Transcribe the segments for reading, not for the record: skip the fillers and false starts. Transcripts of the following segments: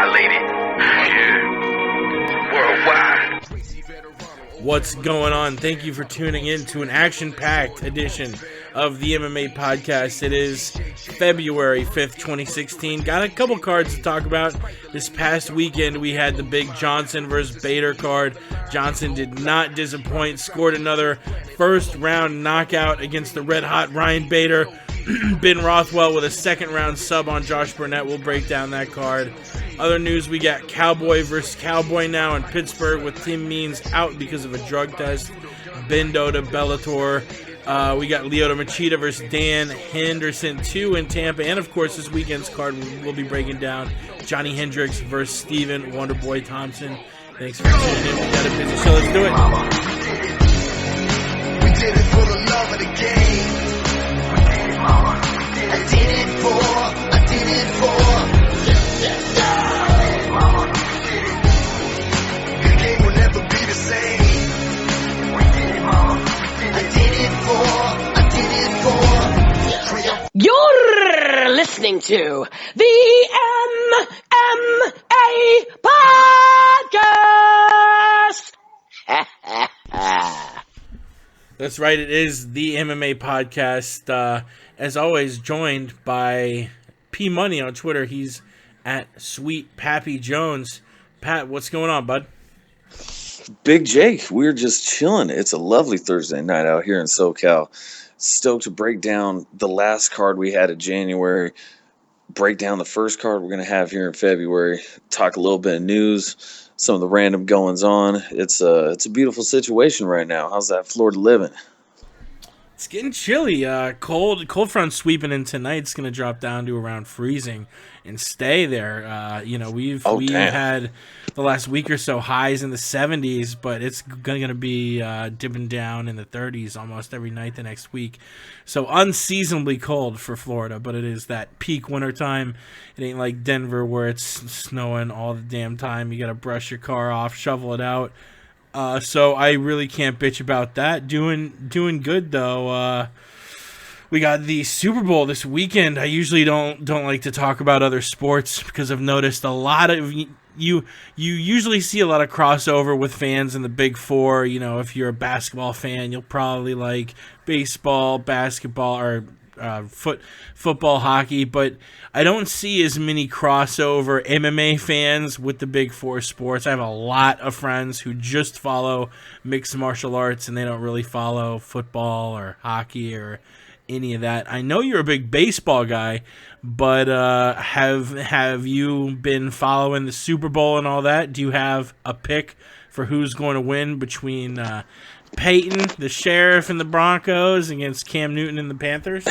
violated. Yeah. Worldwide. What's going on? Thank you for tuning in to an action-packed edition of the MMA podcast. It is February 5th, 2016. Got a couple cards to talk about. This past weekend, we had the big Johnson versus Bader card. Johnson did not disappoint, scored another first-round knockout against the red-hot Ryan Bader. Ben Rothwell with a second-round sub on Josh Burnett. We'll break down that card. Other news, we got Cowboy versus Cowboy now in Pittsburgh with Tim Means out because of a drug test. Bendo to Bellator. We got Lyoto Machida versus Dan Henderson 2 in Tampa. And, of course, this weekend's card we'll be breaking down. Johnny Hendricks versus Stephen Wonderboy Thompson. Thanks for tuning in. We got a busy show. Let's do it. We did it for the love of the game. I did it for. The game will never be the same. I did it for. You're listening to the MMA Podcast. That's right. It is the MMA Podcast. As always, joined by P Money on Twitter. He's at Sweet Pappy Jones. Pat, what's going on, bud? Big Jake, we're just chilling. It's a lovely Thursday night out here in SoCal. Stoked to break down the last card we had in January, break down the first card we're going to have here in February, talk a little bit of news, some of the random goings on. It's a beautiful situation right now. How's that Florida living? It's getting chilly. Cold front sweeping in tonight. It's going to drop down to around freezing and stay there. We've had the last week or so highs in the 70s, but it's going to be dipping down in the 30s almost every night the next week. So unseasonably cold for Florida, but it is that peak winter time. It ain't like Denver where it's snowing all the damn time. You got to brush your car off, shovel it out. So I really can't bitch about that. Doing good though. We got the Super Bowl this weekend. I usually don't like to talk about other sports because I've noticed a lot of you usually see a lot of crossover with fans in the Big Four. You know, if you're a basketball fan, you'll probably like baseball, basketball, or football, hockey, but I don't see as many crossover MMA fans with the Big Four sports. I have a lot of friends who just follow mixed martial arts and they don't really follow football or hockey or any of that. I know you're a big baseball guy, but have you been following the Super Bowl and all that? Do you have a pick for who's going to win between Peyton, the Sheriff, and the Broncos against Cam Newton and the Panthers?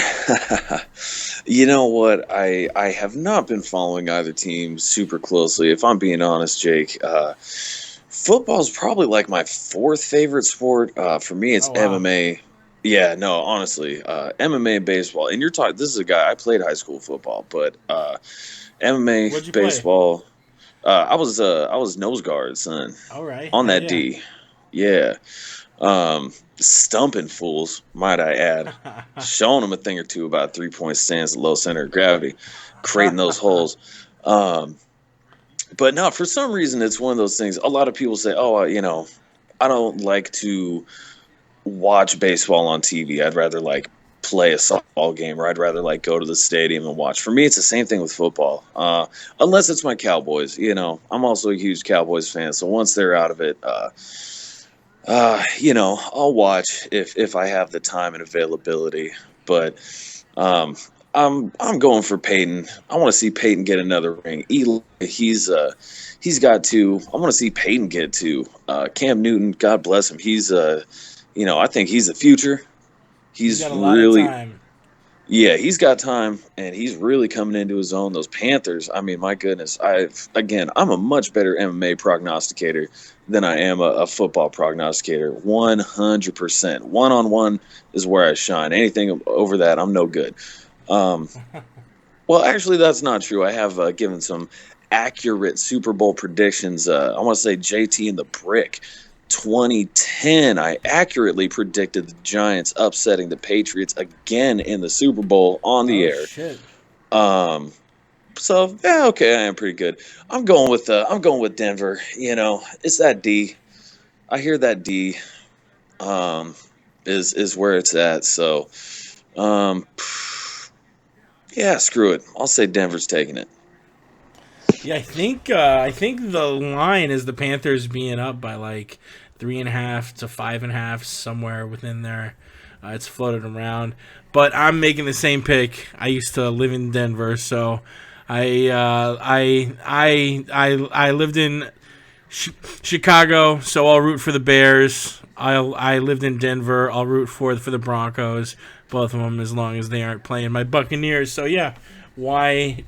You know what? I have not been following either team super closely. If I'm being honest, Jake, football is probably like my fourth favorite sport. For me, it's MMA. Yeah, no, honestly, MMA, baseball. And you're talking. This is a guy. I played high school football, but MMA, baseball. I was nose guard, son. All right. On that D. Yeah. Stumping fools, might I add. Showing them a thing or two about 3-point stance, low center of gravity, creating those holes. But no, for some reason, it's one of those things. A lot of people say, I don't like to watch baseball on TV. I'd rather like play a softball game, or I'd rather like go to the stadium and watch. For me, it's the same thing with football. Unless it's my Cowboys, I'm also a huge Cowboys fan. So once they're out of it, I'll watch if I have the time and availability, but I'm going for Peyton. I want to see Peyton get another ring. Eli, he's got two. I want to see Peyton get two. Cam Newton, God bless him. He's I think he's the future. He's got a lot really of time. Yeah, he's got time, and he's really coming into his own. Those Panthers, I mean, my goodness. I'm a much better MMA prognosticator than I am a football prognosticator. 100%. One-on-one is where I shine. Anything over that, I'm no good. Well, actually, that's not true. I have given some accurate Super Bowl predictions. I want to say JT and the Brick. 2010, I accurately predicted the Giants upsetting the Patriots again in the Super Bowl on the air. Shit. So yeah, okay, I am pretty good. I'm going with Denver. You know, it's that D. I hear that D um, is where it's at. So um, yeah, screw it. I'll say Denver's taking it. Yeah, I think the line is the Panthers being up by like 3.5 to 5.5 somewhere within there. It's floated around, but I'm making the same pick. I used to live in Denver, so I lived in Chicago, so I'll root for the Bears. I lived in Denver. I'll root for the Broncos, both of them, as long as they aren't playing my Buccaneers. So yeah, why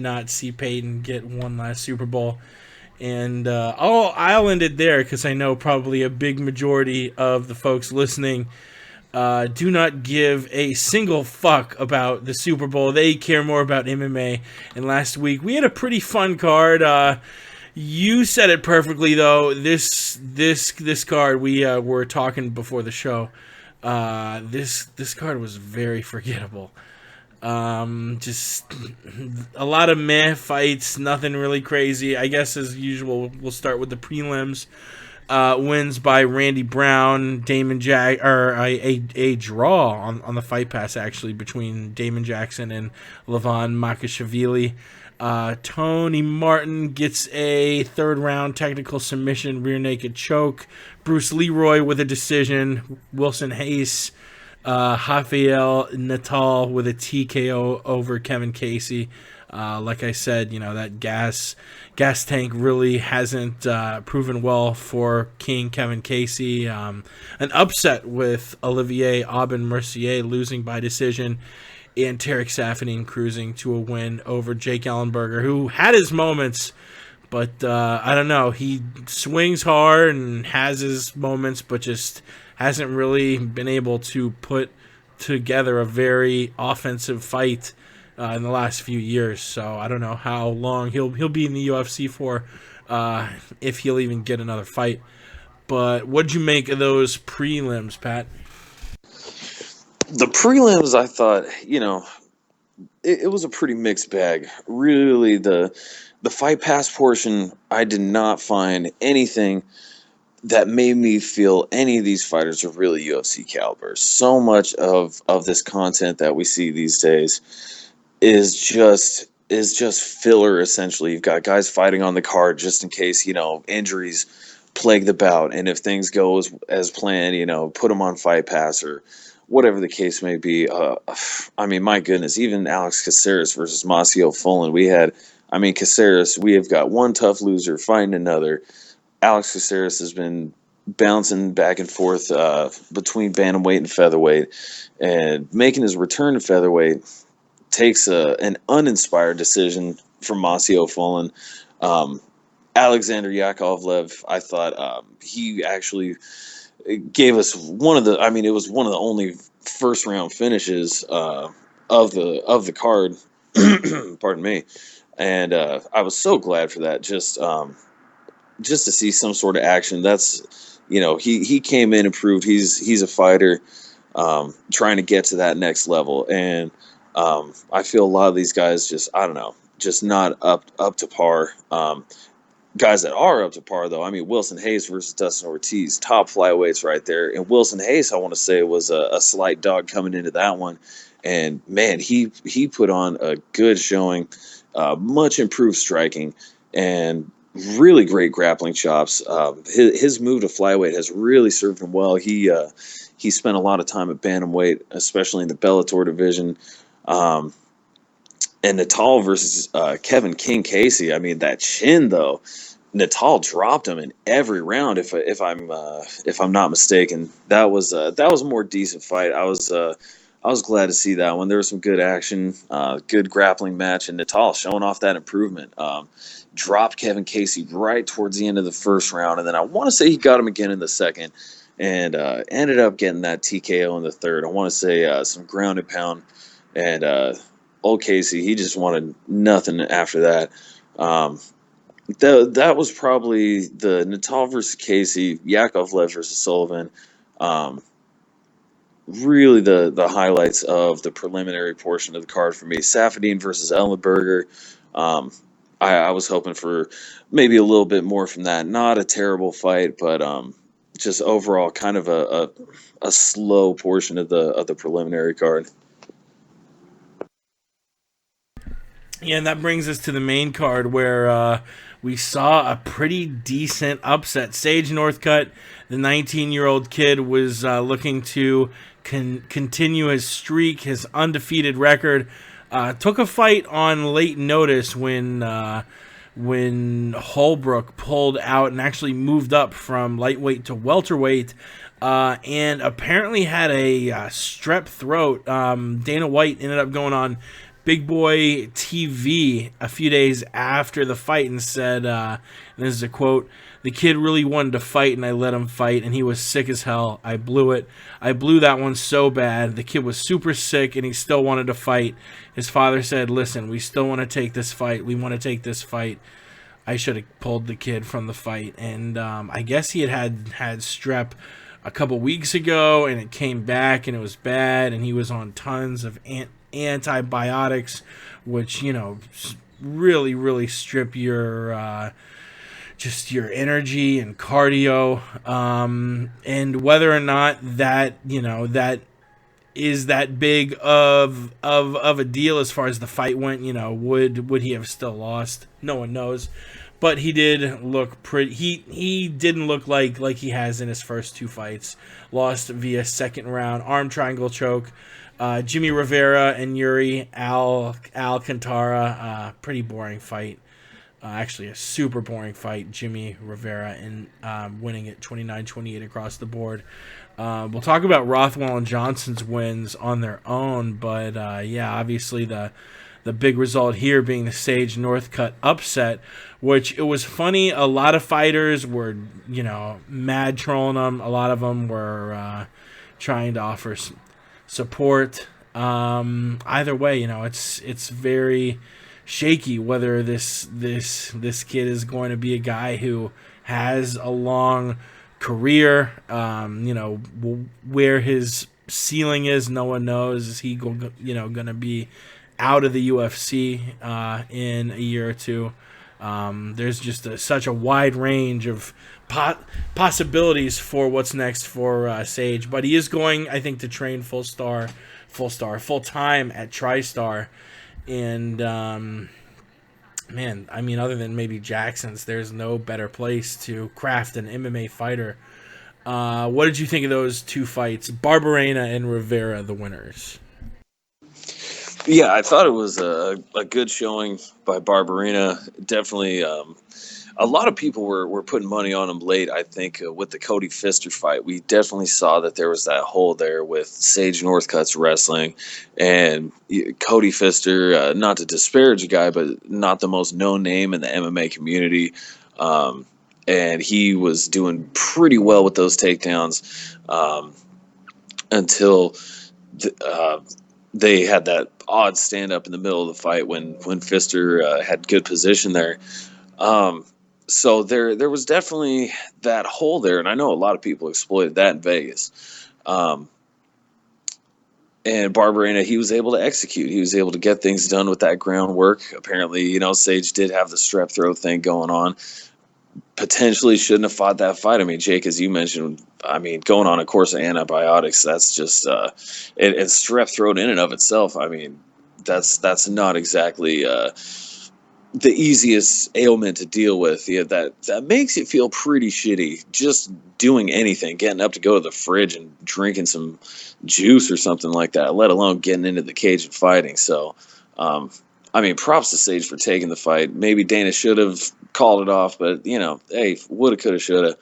not see Peyton get one last Super Bowl? And I'll end it there because I know probably a big majority of the folks listening do not give a single fuck about the Super Bowl. They care more about MMA. And last week we had a pretty fun card. You said it perfectly, though. This card we were talking before the show. This card was very forgettable. Just a lot of meh fights, nothing really crazy. I guess as usual, we'll start with the prelims. Wins by Randy Brown, Damon Jack, or a draw on the Fight Pass actually between Damon Jackson and Levon Makashvili. Tony Martin gets a third round technical submission, rear naked choke. Bruce Leroy with a decision. Wilson Hayes, Rafael Natal with a TKO over Kevin Casey. Like I said, you know, that gas tank really hasn't proven well for King Kevin Casey. An upset with Olivier Aubin-Mercier losing by decision, and Tarek Saffiedine cruising to a win over Jake Ellenberger, who had his moments, but I don't know. He swings hard and has his moments, but just hasn't really been able to put together a very offensive fight in the last few years. So I don't know how long he'll be in the UFC for, if he'll even get another fight. But what'd you make of those prelims, Pat? The prelims, I thought, you know, it was a pretty mixed bag. Really, the Fight Pass portion, I did not find anything that made me feel any of these fighters are really UFC caliber. So much of this content that we see these days is just filler. Essentially, you've got guys fighting on the card just in case, you know, injuries plague the bout, and if things go as planned, you know, put them on Fight Pass or whatever the case may be. I mean, my goodness, even Alex Caceres versus Masio Fullen, Caceres, we have got one tough loser fighting another. Alex Caceres has been bouncing back and forth between bantamweight and featherweight, and making his return to featherweight takes an uninspired decision from Masio Fullen. Alexander Yakovlev, I thought he actually gave us it was one of the only first round finishes of the card. Pardon me. And I was so glad for that. Just to see some sort of action. That's, you know, he came in and proved he's a fighter, trying to get to that next level. And I feel a lot of these guys just, I don't know, just not up to par. Guys that are up to par, though, I mean, Wilson Hayes versus Dustin Ortiz, top flyweights right there. And Wilson Hayes, I want to say, was a slight dog coming into that one. And man, he put on a good showing, much improved striking, and really great grappling chops. His move to flyweight has really served him well. He spent a lot of time at bantamweight, especially in the Bellator division. And Natal versus Kevin King Casey. I mean, that chin though. Natal dropped him in every round. If I'm not mistaken, that was a more decent fight. I was glad to see that one. There was some good action, good grappling match, and Natal showing off that improvement. Dropped Kevin Casey right towards the end of the first round, and then I want to say he got him again in the second, and ended up getting that TKO in the third. I want to say some ground and pound, and old Casey, he just wanted nothing after that. That was probably the Natal versus Casey, Yakovlev versus Sullivan. really the highlights of the preliminary portion of the card for me. Safadine versus Ellenberger. Um, I was hoping for maybe a little bit more from that. Not a terrible fight, but just overall kind of a slow portion of the preliminary card. Yeah, and that brings us to the main card where we saw a pretty decent upset. Sage Northcutt, the 19-year-old kid, was looking to continue his streak, his undefeated record. Took a fight on late notice when Holbrook pulled out and actually moved up from lightweight to welterweight. And apparently had a strep throat. Dana White ended up going on Big Boy TV a few days after the fight and said, and this is a quote, "The kid really wanted to fight and I let him fight and he was sick as hell. I blew it. I blew that one so bad. The kid was super sick and he still wanted to fight. His father said, listen, we still want to take this fight. We want to take this fight. I should have pulled the kid from the fight." And I guess he had strep a couple weeks ago and it came back and it was bad and he was on tons of antibiotics, which, you know, really strip your just your energy and cardio, and whether or not that, you know, that is that big of a deal as far as the fight went. You know, would he have still lost? No one knows, but he did look pretty. He didn't look like he has in his first two fights. Lost via second round arm triangle choke. Jimmy Rivera and Yuri Alcantara, pretty boring fight. Actually, a super boring fight. Jimmy Rivera in winning it 29-28 across the board. We'll talk about Rothwell and Johnson's wins on their own, but yeah, obviously the big result here being the Sage Northcutt upset, which it was funny. A lot of fighters were, you know, mad trolling them. A lot of them were trying to offer support. Either way, you know, it's very shaky whether this kid is going to be a guy who has a long career. You know, where his ceiling is, no one knows. Is he going to be out of the UFC in a year or two? There's just such a wide range of possibilities for what's next for Sage, but he is going, I think, to train full time at TriStar, and man, I mean, other than maybe Jackson's, there's no better place to craft an MMA fighter. What did you think of those two fights, Barberena and Rivera, the winners? Yeah, I thought it was a good showing by Barberena. Definitely, a lot of people were putting money on him late. I think with the Cody Pfister fight, we definitely saw that there was that hole there with Sage Northcutt's wrestling and Cody Pfister. Not to disparage a guy, but not the most known name in the MMA community. And he was doing pretty well with those takedowns until they had that odd stand up in the middle of the fight when Pfister had good position there. So there was definitely that hole there, and I know a lot of people exploited that in Vegas. And Barberena, he was able to execute. He was able to get things done with that groundwork. Apparently, you know, Sage did have the strep throat thing going on. Potentially shouldn't have fought that fight. I mean, Jake, as you mentioned, I mean, going on a course of antibiotics, that's just it's strep throat in and of itself. I mean, that's not exactly the easiest ailment to deal with. Yeah, that makes it feel pretty shitty. Just doing anything, getting up to go to the fridge and drinking some juice or something like that, let alone getting into the cage and fighting. So, I mean, props to Sage for taking the fight. Maybe Dana should have called it off, but, you know, hey, woulda, coulda, shoulda.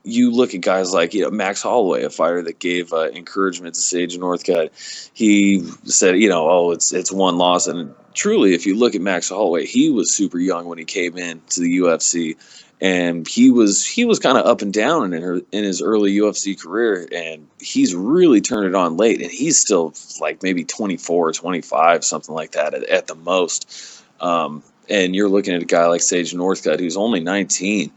You look at guys like, you know, Max Holloway, a fighter that gave encouragement to Sage Northcutt. He said, you know, oh, it's one loss. And truly, if you look at Max Holloway, he was super young when he came in to the UFC. And he was kind of up and down in his early UFC career, and he's really turned it on late, and he's still like maybe 24, 25, something like that at the most. And you're looking at a guy like Sage Northcutt, who's only 19,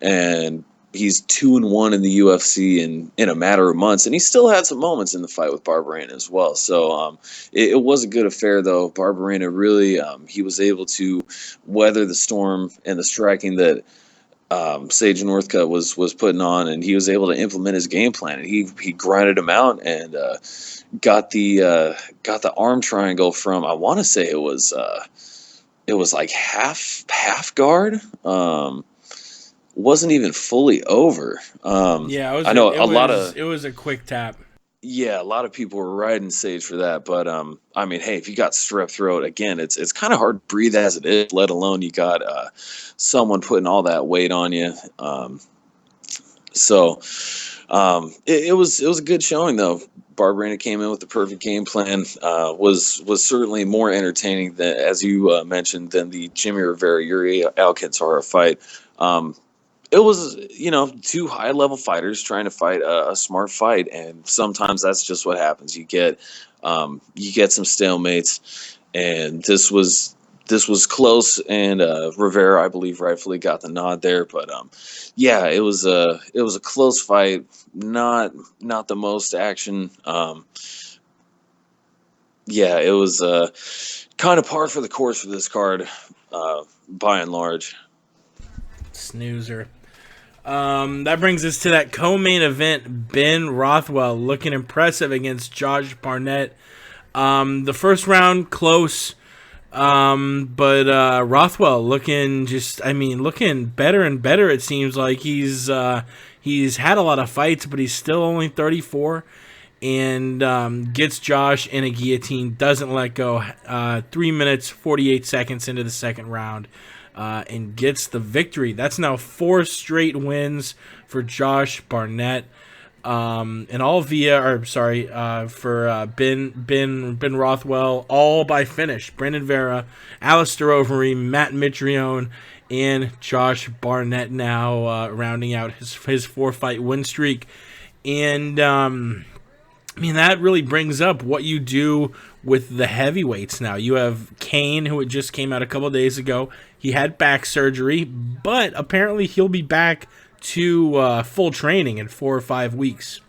and he's 2-1 in the UFC in a matter of months, and he still had some moments in the fight with Barberena as well. So it was a good affair, though. Barberena really he was able to weather the storm and the striking that Sage Northcutt was putting on, and he was able to implement his game plan, and he grinded him out and got the arm triangle from, I want to say it was like half guard. Wasn't even fully over. Yeah, I know a lot of it was a quick tap. yeah, a lot of people were riding Sage for that, but I mean, hey, if you got strep throat, again, it's kind of hard to breathe as it is, let alone you got someone putting all that weight on you. So it was a good showing though. Barberena came in with the perfect game plan. Was certainly more entertaining than, as you mentioned, than the Jimmy Rivera Yuri Alcantara fight. It was, two high level fighters trying to fight a smart fight, and sometimes that's just what happens. You get some stalemates, and this was close, and Rivera, I believe, rightfully got the nod there. But yeah, it was a close fight, not the most action. Yeah, it was kind of par for the course for this card, by and large. Snoozer. That brings us to that co-main event. Ben Rothwell looking impressive against Josh Barnett. The first round close, but Rothwell looking looking better and better. It seems like he's had a lot of fights, but he's still only 34, and gets Josh in a guillotine. Doesn't let go. 3 minutes 48 seconds into the second round. And gets the victory. That's now 4 straight wins for Josh Barnett. And all for Ben Rothwell, all by finish. Brandon Vera, Alistair Overeem, Matt Mitrione, and Josh Barnett now rounding out his 4-fight win streak. And that really brings up what you do with the heavyweights now. You have Kane, who just came out a couple days ago. He had back surgery, but apparently he'll be back to full training in 4 or 5 weeks.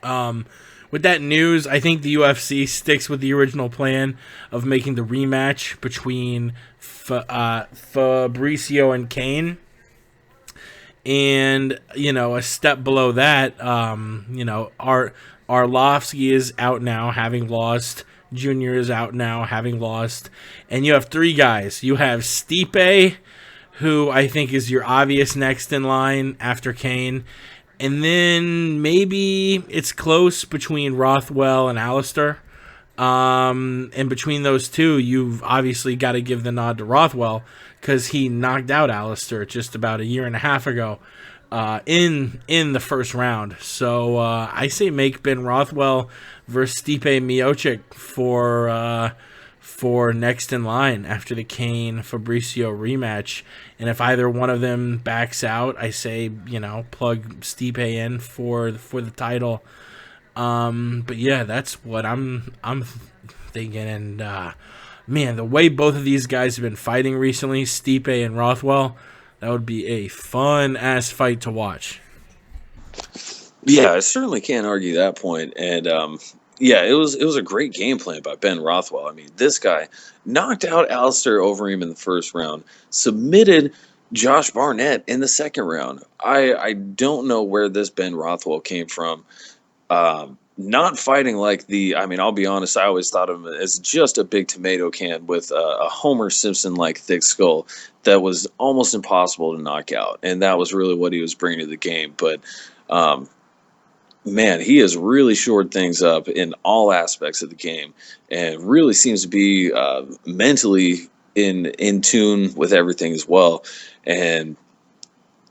With that news, I think the UFC sticks with the original plan of making the rematch between Fabricio and Kane. And, a step below that, Arlovsky is out now, having lost. Junior is out now, having lost. And you have 3 guys. You have Stipe, who I think is your obvious next in line after Kane. And then maybe it's close between Rothwell and Alistair. And between those two, you've obviously got to give the nod to Rothwell, because he knocked out Alistair just about a year and a half ago in the first round. So I say make Ben Rothwell versus Stipe Miocic for next in line after the Kane Fabricio rematch. And if either one of them backs out, I say plug Stipe in for the title. But yeah, that's what I'm thinking. And man, the way both of these guys have been fighting recently, Stipe and Rothwell, that would be a fun-ass fight to watch. Yeah, I certainly can't argue that point. And yeah, it was a great game plan by Ben Rothwell. I mean, this guy knocked out Alistair Overeem in the first round, submitted Josh Barnett in the second round. I don't know where this Ben Rothwell came from. Not fighting like I'll be honest, I always thought of him as just a big tomato can with a Homer Simpson-like thick skull that was almost impossible to knock out. And that was really what he was bringing to the game. But, man, he has really shored things up in all aspects of the game and really seems to be mentally in tune with everything as well. And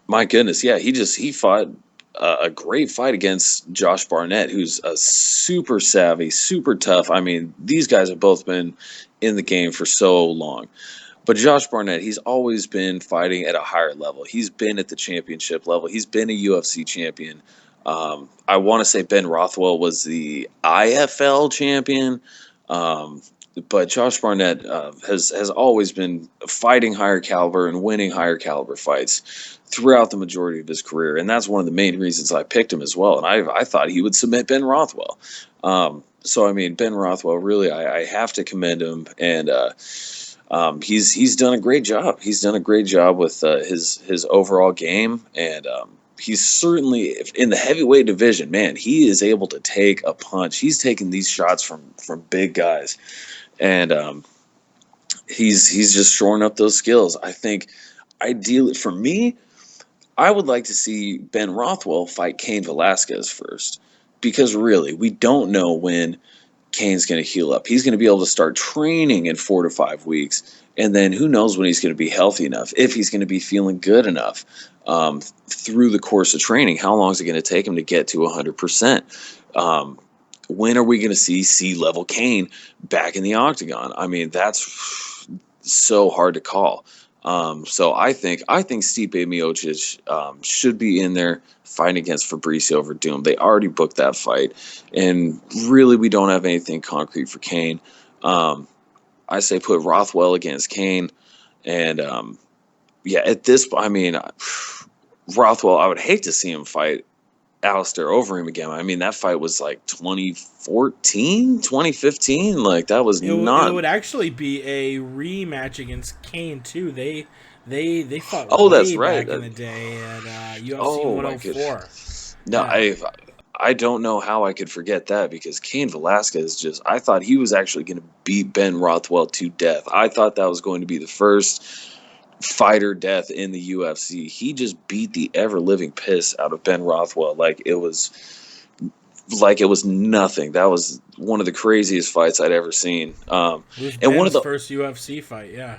my goodness, yeah, he fought a great fight against Josh Barnett, who's a super savvy, super tough. I mean, these guys have both been in the game for so long. But Josh Barnett, he's always been fighting at a higher level. He's been at the championship level. He's been a UFC champion. I want to say Ben Rothwell was the IFL champion. but Josh Barnett has always been fighting higher caliber and winning higher caliber fights throughout the majority of his career, and that's one of the main reasons I picked him as well. And I thought he would submit Ben Rothwell. So I mean, Ben Rothwell, really, I have to commend him, and he's done a great job. He's done a great job with his overall game, and he's certainly in the heavyweight division. Man, he is able to take a punch. He's taking these shots from big guys, and he's just shoring up those skills. I think, ideally for me, I would like to see Ben Rothwell fight Cain Velasquez first, because really, we don't know when Cain's going to heal up. He's going to be able to start training in 4 to 5 weeks, and then who knows when he's going to be healthy enough, if he's going to be feeling good enough through the course of training. How long is it going to take him to get to 100%? When are we going to see C-level Cain back in the octagon? I mean, that's so hard to call. So I think Stipe Miocic should be in there fighting against Fabricio Verdum. They already booked that fight, and really we don't have anything concrete for Cain. I say put Rothwell against Cain, and at this, I mean, Rothwell, I would hate to see him fight Alistair Overeem again. I mean, that fight was like 2014, 2015. Like, that was not. It would actually be a rematch against Cain too. They fought. That's right. Back in the day at UFC 104. No, yeah. I don't know how I could forget that, because Cain Velasquez I thought he was actually going to beat Ben Rothwell to death. I thought that was going to be the first fighter death in the UFC. He just beat the ever living piss out of Ben Rothwell like it was nothing. That was one of the craziest fights I'd ever seen. It was Ben's one of the first UFC fight, yeah.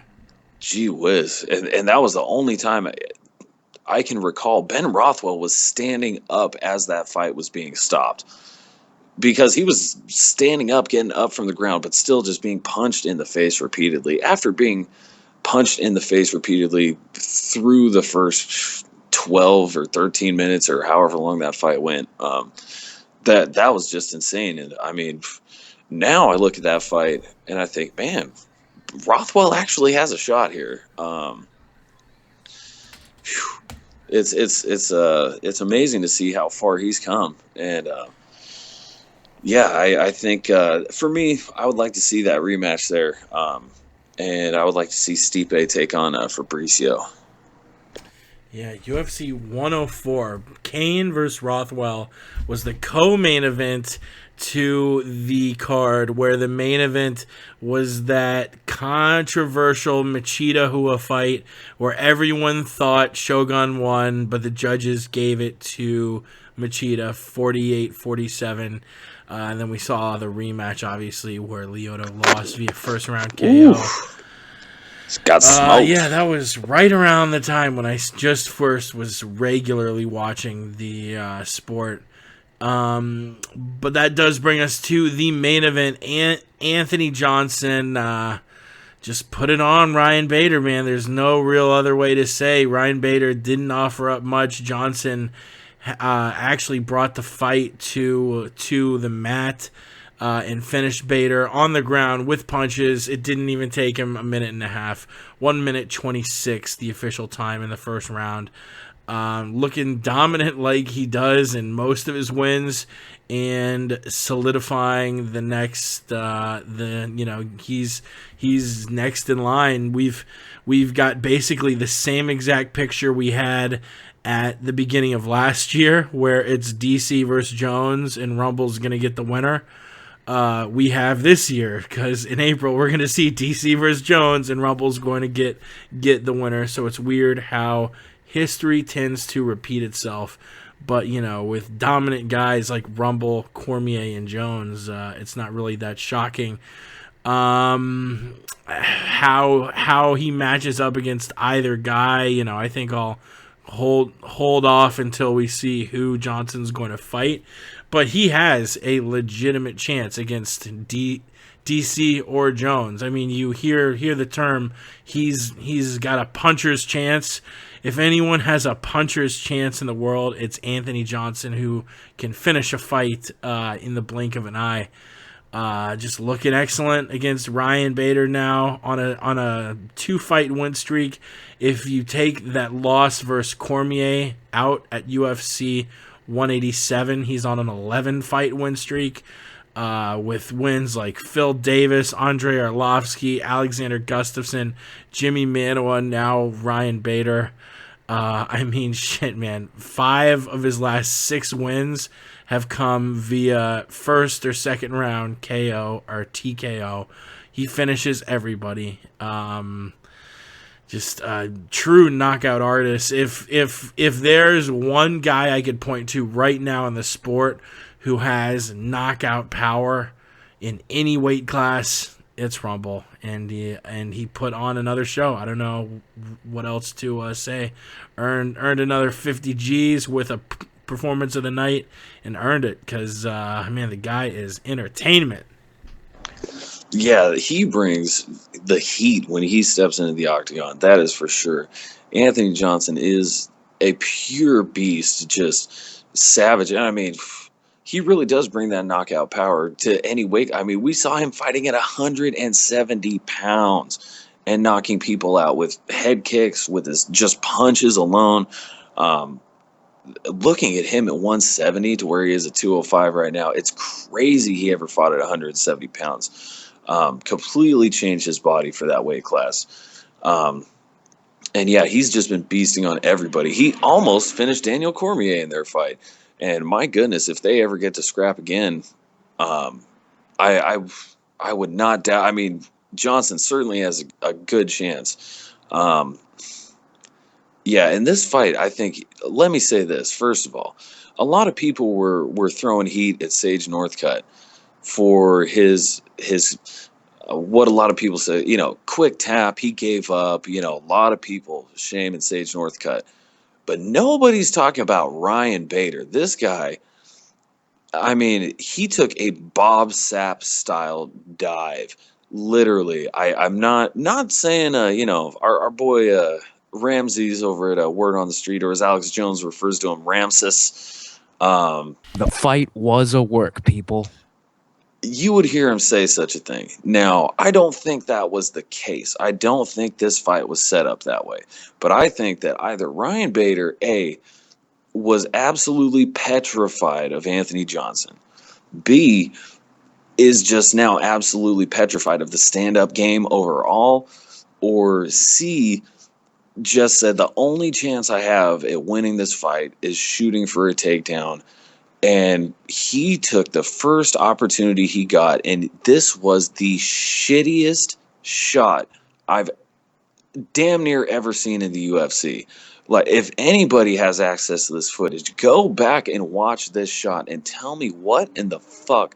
Gee whiz, and that was the only time I can recall Ben Rothwell was standing up as that fight was being stopped, because he was standing up, getting up from the ground, but still just being punched in the face repeatedly. After being punched in the face repeatedly through the first 12 or 13 minutes or however long that fight went, that was just insane. And I mean, now I look at that fight and I think, man, Rothwell actually has a shot here. It's amazing to see how far he's come. And I think for me, I would like to see that rematch there. And I would like to see Stipe take on Fabricio. Yeah, UFC 104, Cain versus Rothwell was the co-main event to the card, where the main event was that controversial Machida Hua fight where everyone thought Shogun won, but the judges gave it to Machida 48-47. And then we saw the rematch, obviously, where Lyoto lost via first round KO. Oof. Got smoked. Yeah, that was right around the time when I just first was regularly watching the sport. But that does bring us to the main event. Anthony Johnson just put it on Ryan Bader, man. There's no real other way to say. Ryan Bader didn't offer up much. Johnson actually brought the fight to the mat and finished Bader on the ground with punches. It didn't even take him a minute and a half. 1 minute 26, the official time in the first round. Looking dominant like he does in most of his wins, and solidifying the next. He's next in line. We've got basically the same exact picture we had at the beginning of last year, where it's DC versus Jones and Rumble's going to get the winner. We have this year, because in April we're going to see DC versus Jones and Rumble's going to get the winner. So it's weird how history tends to repeat itself. But, with dominant guys like Rumble, Cormier, and Jones, it's not really that shocking. How he matches up against either guy, I think I'll hold off until we see who Johnson's going to fight. But he has a legitimate chance against DC or Jones. I mean, you hear the term, he's got a puncher's chance. If anyone has a puncher's chance in the world, it's Anthony Johnson, who can finish a fight in the blink of an eye. Just looking excellent against Ryan Bader now on a 2-fight win streak. If you take that loss versus Cormier out at UFC 187, he's on an 11-fight win streak. With wins like Phil Davis, Andrei Arlovsky, Alexander Gustafsson, Jimmy Manuwa, now Ryan Bader. I mean, shit, man. 5 of his last 6 wins have come via first or second round KO or TKO. He finishes everybody. Just a true knockout artist. If there's one guy I could point to right now in the sport who has knockout power in any weight class, it's Rumble, and he put on another show. I don't know what else to say. Earned another 50 G's with a performance of the night, and earned it because man, the guy is entertainment. Yeah, he brings the heat when he steps into the octagon. That is for sure. Anthony Johnson is a pure beast, just savage. And I mean, he really does bring that knockout power to any weight. I mean, we saw him fighting at 170 pounds and knocking people out with head kicks, with his just punches alone. Looking at him at 170 to where he is at 205 right now, it's crazy he ever fought at 170 pounds. Completely changed his body for that weight class. And yeah, he's just been beasting on everybody. He almost finished Daniel Cormier in their fight. And my goodness, if they ever get to scrap again, I would not doubt. I mean, Johnson certainly has a good chance. Yeah, in this fight, I think, let me say this. First of all, a lot of people were throwing heat at Sage Northcutt for his what a lot of people say, quick tap, he gave up, a lot of people shaming Sage Northcutt. But nobody's talking about Ryan Bader. This guy, I mean, he took a Bob Sapp style dive. Literally. I'm not saying our boy Ramses over at Word on the Street, or as Alex Jones refers to him, Ramses. The fight was a work, people. You would hear him say such a thing. Now, I don't think that was the case. I don't think this fight was set up that way. But I think that either Ryan Bader, A, was absolutely petrified of Anthony Johnson, B, is just now absolutely petrified of the stand-up game overall, or C, just said the only chance I have at winning this fight is shooting for a takedown. And he took the first opportunity he got, and this was the shittiest shot I've damn near ever seen in the UFC. Like, if anybody has access to this footage, go back and watch this shot and tell me what in the fuck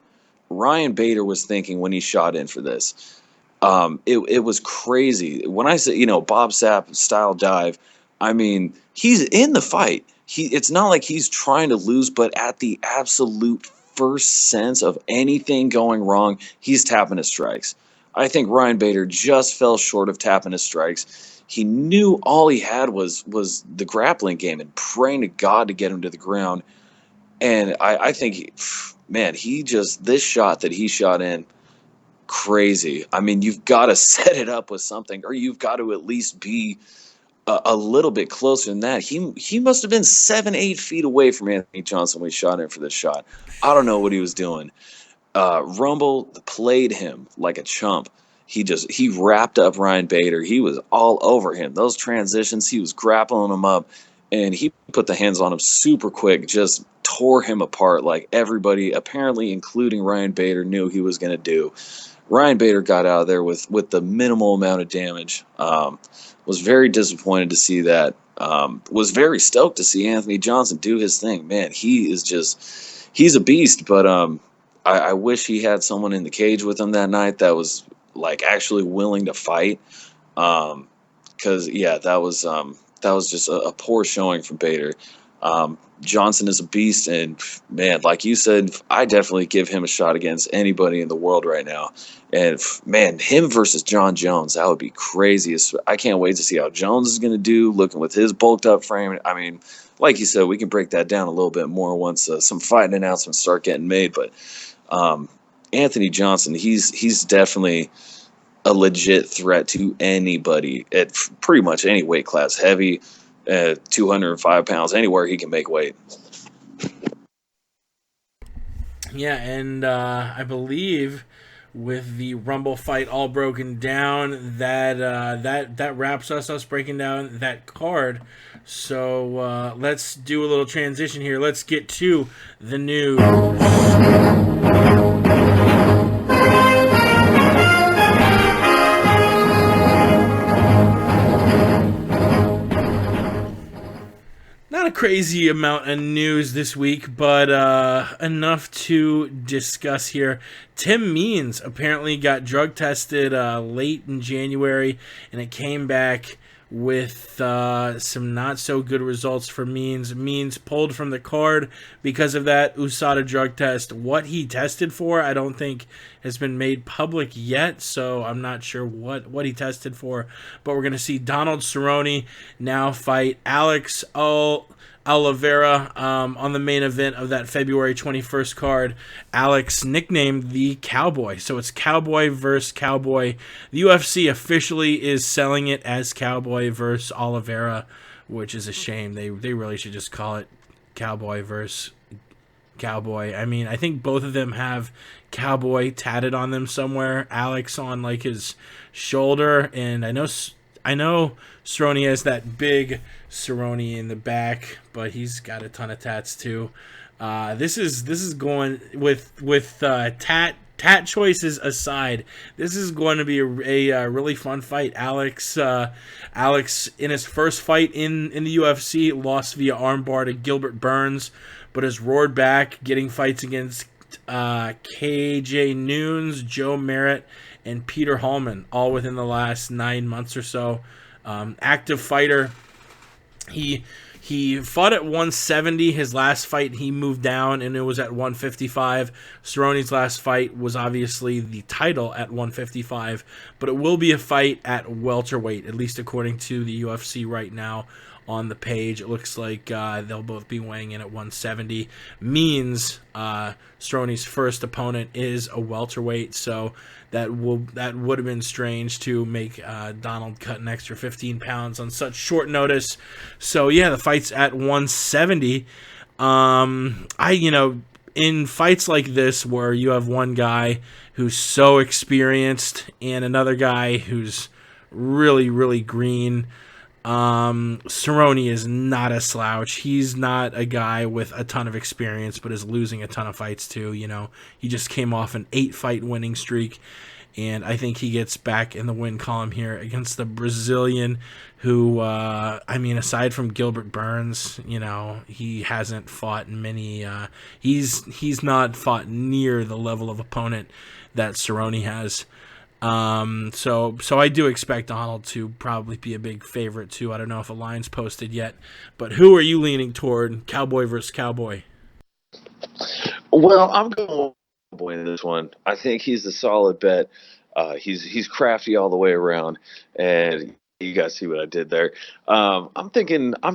Ryan Bader was thinking when he shot in for this. It was crazy. When I say, Bob Sapp style dive, I mean, he's in the fight. It's not like he's trying to lose, but at the absolute first sense of anything going wrong, he's tapping his strikes. I think Ryan Bader just fell short of tapping his strikes. He knew all he had was the grappling game and praying to God to get him to the ground. And I think, this shot that he shot in, crazy. I mean, you've got to set it up with something, or you've got to at least be a little bit closer than that. He must have been 7-8 feet away from Anthony Johnson when he shot in for this shot. I don't know what he was doing. Rumble played him like a chump. He wrapped up Ryan Bader. He was all over him. Those transitions, he was grappling him up, and he put the hands on him super quick, just tore him apart like everybody, apparently including Ryan Bader, knew he was going to do. Ryan Bader got out of there with the minimal amount of damage. Was very disappointed to see that. Was very stoked to see Anthony Johnson do his thing. Man, he's a beast, but I wish he had someone in the cage with him that night that was like actually willing to fight. Because that was just a poor showing from Bader. Johnson is a beast, and man, like you said, I definitely give him a shot against anybody in the world right now. And man, him versus John Jones, that would be crazy. I can't wait to see how Jones is going to do, looking with his bulked up frame. I mean, like you said, we can break that down a little bit more once some fighting announcements start getting made. But Anthony Johnson, he's definitely a legit threat to anybody at pretty much any weight class, heavy, 205 pounds, anywhere he can make weight. Yeah, and I believe with the Rumble fight all broken down, that wraps us breaking down that card. So let's do a little transition here. Let's get to the news. Not a crazy amount of news this week, but enough to discuss here. Tim Means apparently got drug tested late in January, and it came back with some not so good results for Means. Means pulled from the card because of that USADA drug test. What he tested for, I don't think has been made public yet, so I'm not sure what he tested for. But we're going to see Donald Cerrone now fight Alex Oliveira on the main event of that February 21st card. Alex, nicknamed the Cowboy. So it's Cowboy versus Cowboy. The UFC officially is selling it as Cowboy versus Oliveira, which is a shame. They really should just call it Cowboy versus Cowboy. I mean, I think both of them have Cowboy tatted on them somewhere. Alex on like his shoulder, and I know Cerrone has that big Cerrone in the back, but he's got a ton of tats too. This is going with tat choices aside. This is going to be a really fun fight. Alex in his first fight in the UFC lost via armbar to Gilbert Burns, but has roared back, getting fights against KJ Nunes, Joe Merritt, and Peter Hallman, all within the last 9 months or so. Active fighter. He fought at 170. His last fight, he moved down, and it was at 155. Cerrone's last fight was obviously the title at 155, but it will be a fight at welterweight, at least according to the UFC right now. On the page, it looks like they'll both be weighing in at 170. Means Cerrone's first opponent is a welterweight, so that would have been strange to make Donald cut an extra 15 pounds on such short notice. So yeah, the fight's at 170. In fights like this where you have one guy who's so experienced and another guy who's really, really green, Cerrone is not a slouch. He's not a guy with a ton of experience, but is losing a ton of fights too. He just came off an 8-fight winning streak, and I think he gets back in the win column here against the Brazilian, who, aside from Gilbert Burns, he hasn't fought many. He's not fought near the level of opponent that Cerrone has. So I do expect Donald to probably be a big favorite too. I don't know if a line's posted yet, but who are you leaning toward, Cowboy versus Cowboy? Well, I'm going Cowboy in this one. I think he's a solid bet. He's crafty all the way around, and you guys see what I did there. I'm thinking. I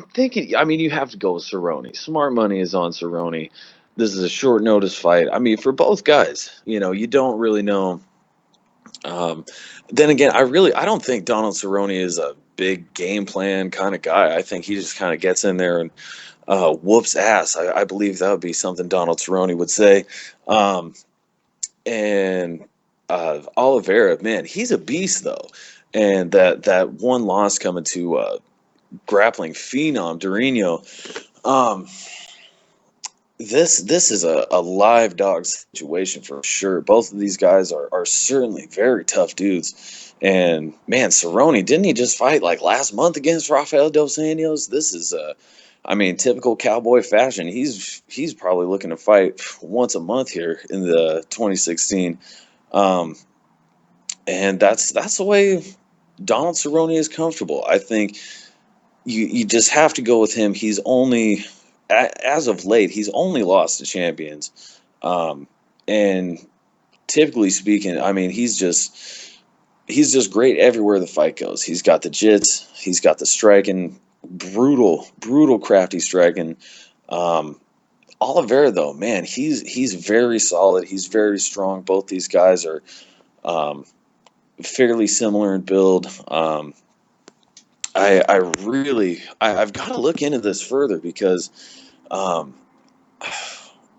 mean, you have to go with Cerrone. Smart money is on Cerrone. This is a short notice fight. I mean, for both guys, you don't really know. Then again, I don't think Donald Cerrone is a big game plan kind of guy. I think he just kind of gets in there and whoops ass. I believe that would be something Donald Cerrone would say. And Oliveira, man, he's a beast though. And that one loss coming to grappling phenom Durinho. This is a live dog situation for sure. Both of these guys are certainly very tough dudes. And man, Cerrone, didn't he just fight like last month against Rafael Dos Anjos? This is typical Cowboy fashion. He's probably looking to fight once a month here in the 2016. And that's the way Donald Cerrone is comfortable. I think you just have to go with him. He's only, as of late, he's only lost to champions. And typically speaking, I mean, he's just great everywhere the fight goes. He's got the jits, he's got the striking, brutal, crafty striking. Oliveira, though, man, he's very solid. He's very strong. Both these guys are um, fairly similar in build. I've got to look into this further because, um,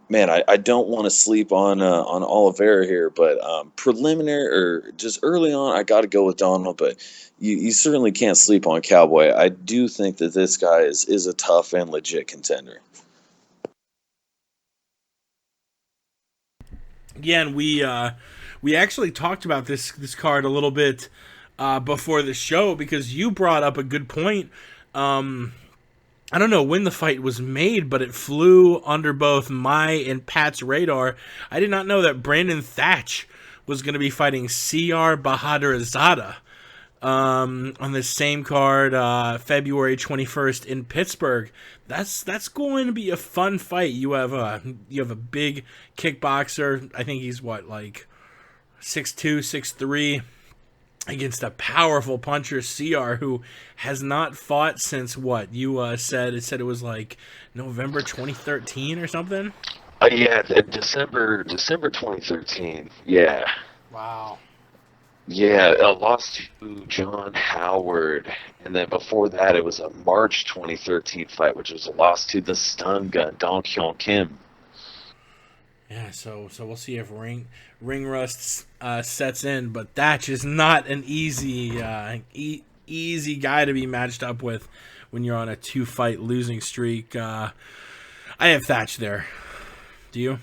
man, I don't want to sleep on Oliveira here, but preliminary or just early on, I got to go with Donald. But you certainly can't sleep on Cowboy. I do think that this guy is a tough and legit contender. Yeah, and we actually talked about this card a little bit before the show because you brought up a good point. I don't know when the fight was made, but it flew under both my and Pat's radar. I did not know that Brandon Thatch was going to be fighting C.R. Bahadurzada on the same card, February 21st in Pittsburgh. That's going to be a fun fight. You have a big kickboxer. I think he's what, like 6'2", 6'3", against a powerful puncher, CR, who has not fought since what you said. It said it was like November 2013 or something. Yeah, December 2013. Yeah. Wow. Yeah, a loss to John Howard, and then before that it was a March 2013 fight, which was a loss to the stun gun Dong Hyun Kim. Yeah, so we'll see if ring rust sets in, but Thatch is not an easy easy guy to be matched up with when you're on a 2-fight losing streak. I have Thatch there. Do you?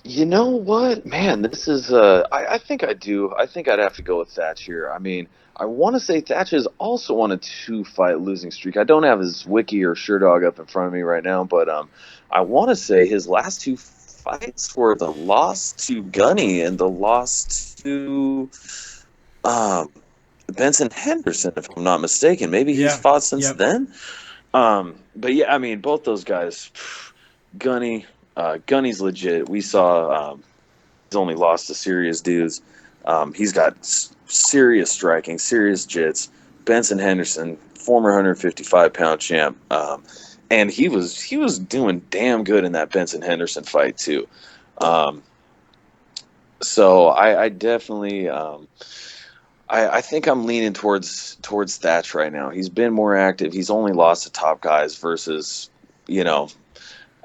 You know what, man? This is I think I do. I think I'd have to go with Thatch here. I mean, I want to say Thatch is also on a 2-fight losing streak. I don't have his wiki or Sherdog up in front of me right now, but I want to say his last 2 fights were the loss to Gunny and the loss to Benson Henderson, if I'm not mistaken. Maybe he's fought since then. But yeah, I mean, both those guys, Gunny's legit. We saw he's only lost to serious dudes. He's got serious striking, serious jits. Benson Henderson, former 155-pound champ, and he was doing damn good in that Benson Henderson fight too. So I definitely I think I'm leaning towards Thatch right now. He's been more active. He's only lost to top guys versus,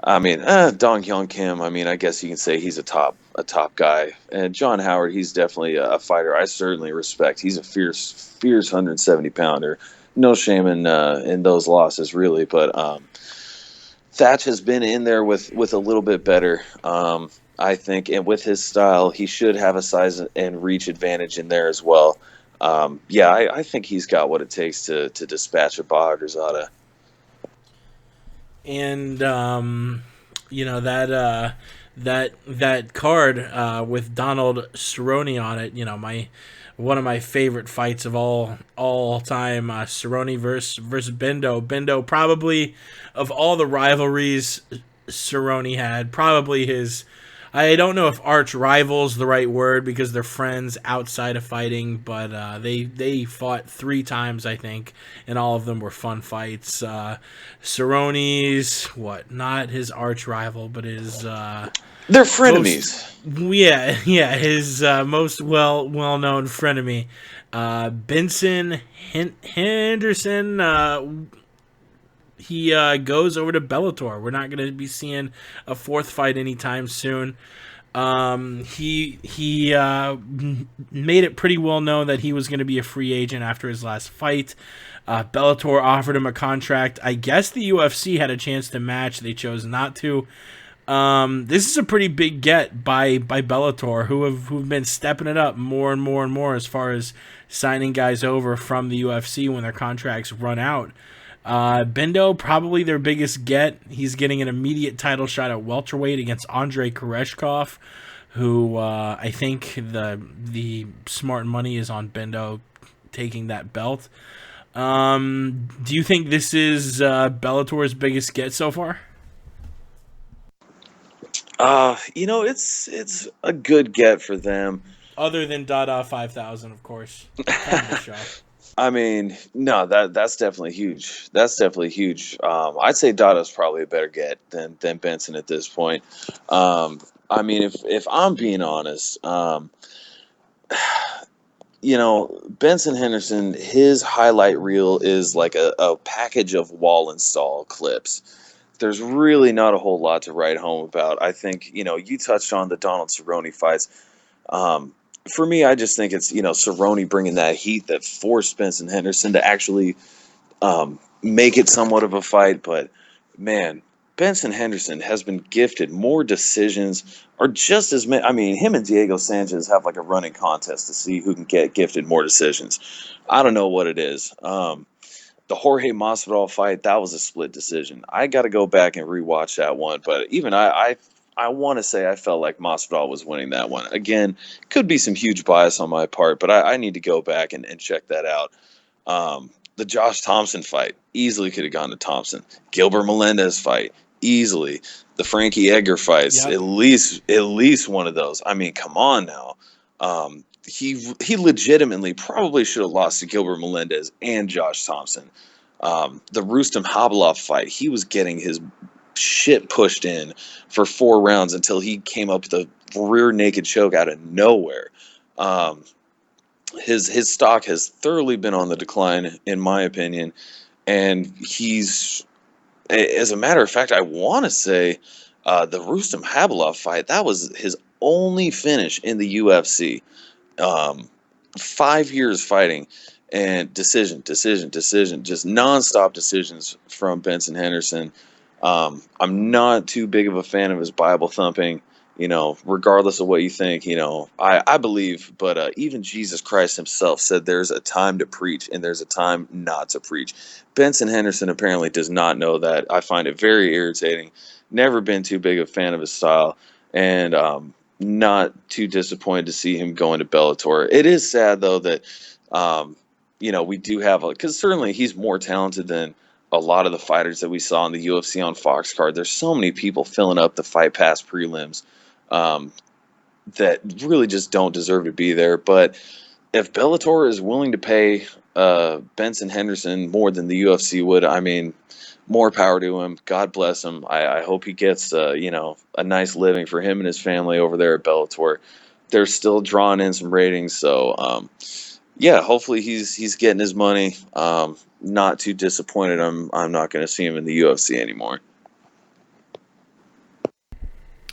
I mean, Dong Hyun Kim, I mean, I guess you can say he's a top guy. And John Howard, he's definitely a fighter I certainly respect. He's a fierce 170-pounder. No shame in those losses, really. But Thatch has been in there with a little bit better, I think. And with his style, he should have a size and reach advantage in there as well. I think he's got what it takes to dispatch a Bahadurzada. And that card with Donald Cerrone on it, one of my favorite fights of all time, Cerrone versus Bendo. Bendo, probably of all the rivalries Cerrone had, probably his, I don't know if arch rival's the right word because they're friends outside of fighting, but they fought 3 times, I think, and all of them were fun fights. Cerrone's, not his arch rival, but his... they're frenemies. His most well-known frenemy. Benson Henderson... He goes over to Bellator. We're not going to be seeing a 4th fight anytime soon. He made it pretty well known that he was going to be a free agent after his last fight. Bellator offered him a contract. I guess the UFC had a chance to match. They chose not to. This is a pretty big get by Bellator, who've been stepping it up more and more and more as far as signing guys over from the UFC when their contracts run out. Bendo, probably their biggest get. He's getting an immediate title shot at welterweight against Andrei Koreshkov, who I think the smart money is on Bendo taking that belt. Do you think this is Bellator's biggest get so far? It's a good get for them. Other than Dada 5000, of course. Kind of a shot. I mean, no, that's definitely huge. That's definitely huge. I'd say Dotto's probably a better get than Benson at this point. I mean, if I'm being honest, Benson Henderson, his highlight reel is like a package of wall install clips. There's really not a whole lot to write home about. I think, you touched on the Donald Cerrone fights. For me, I just think it's, Cerrone bringing that heat that forced Benson Henderson to actually make it somewhat of a fight. But man, Benson Henderson has been gifted more decisions, or just as many. I mean, him and Diego Sanchez have like a running contest to see who can get gifted more decisions. I don't know what it is. The Jorge Masvidal fight, that was a split decision. I got to go back and rewatch that one. But even I want to say I felt like Masvidal was winning that one. Again, could be some huge bias on my part, but I need to go back and check that out. The Josh Thompson fight easily could have gone to Thompson. Gilbert Melendez fight easily. The Frankie Edgar fights, Yep. at least one of those. I mean, come on now. He legitimately probably should have lost to Gilbert Melendez and Josh Thompson. The Rustam Habilov fight, he was getting his shit pushed in for 4 rounds until he came up with a rear naked choke out of nowhere. His stock has thoroughly been on the decline, in my opinion, and he's, as a matter of fact, I want to say the Rustam Habilov fight, that was his only finish in the UFC. 5 years fighting, and decision, just nonstop decisions from Benson Henderson. I'm not too big of a fan of his Bible thumping, regardless of what you think. I believe, but even Jesus Christ himself said there's a time to preach and there's a time not to preach. Benson Henderson apparently does not know that. I find it very irritating. Never been too big a fan of his style, and not too disappointed to see him going to Bellator. It is sad though that we do have, because certainly he's more talented than a lot of the fighters that we saw in the UFC on Fox card. There's so many people filling up the Fight Pass prelims that really just don't deserve to be there. But if Bellator is willing to pay Benson Henderson more than the UFC would, I mean, more power to him. God bless him. I hope he gets a nice living for him and his family over there at Bellator. They're still drawing in some ratings, so yeah, hopefully he's getting his money. Not too disappointed. I'm not going to see him in the UFC anymore.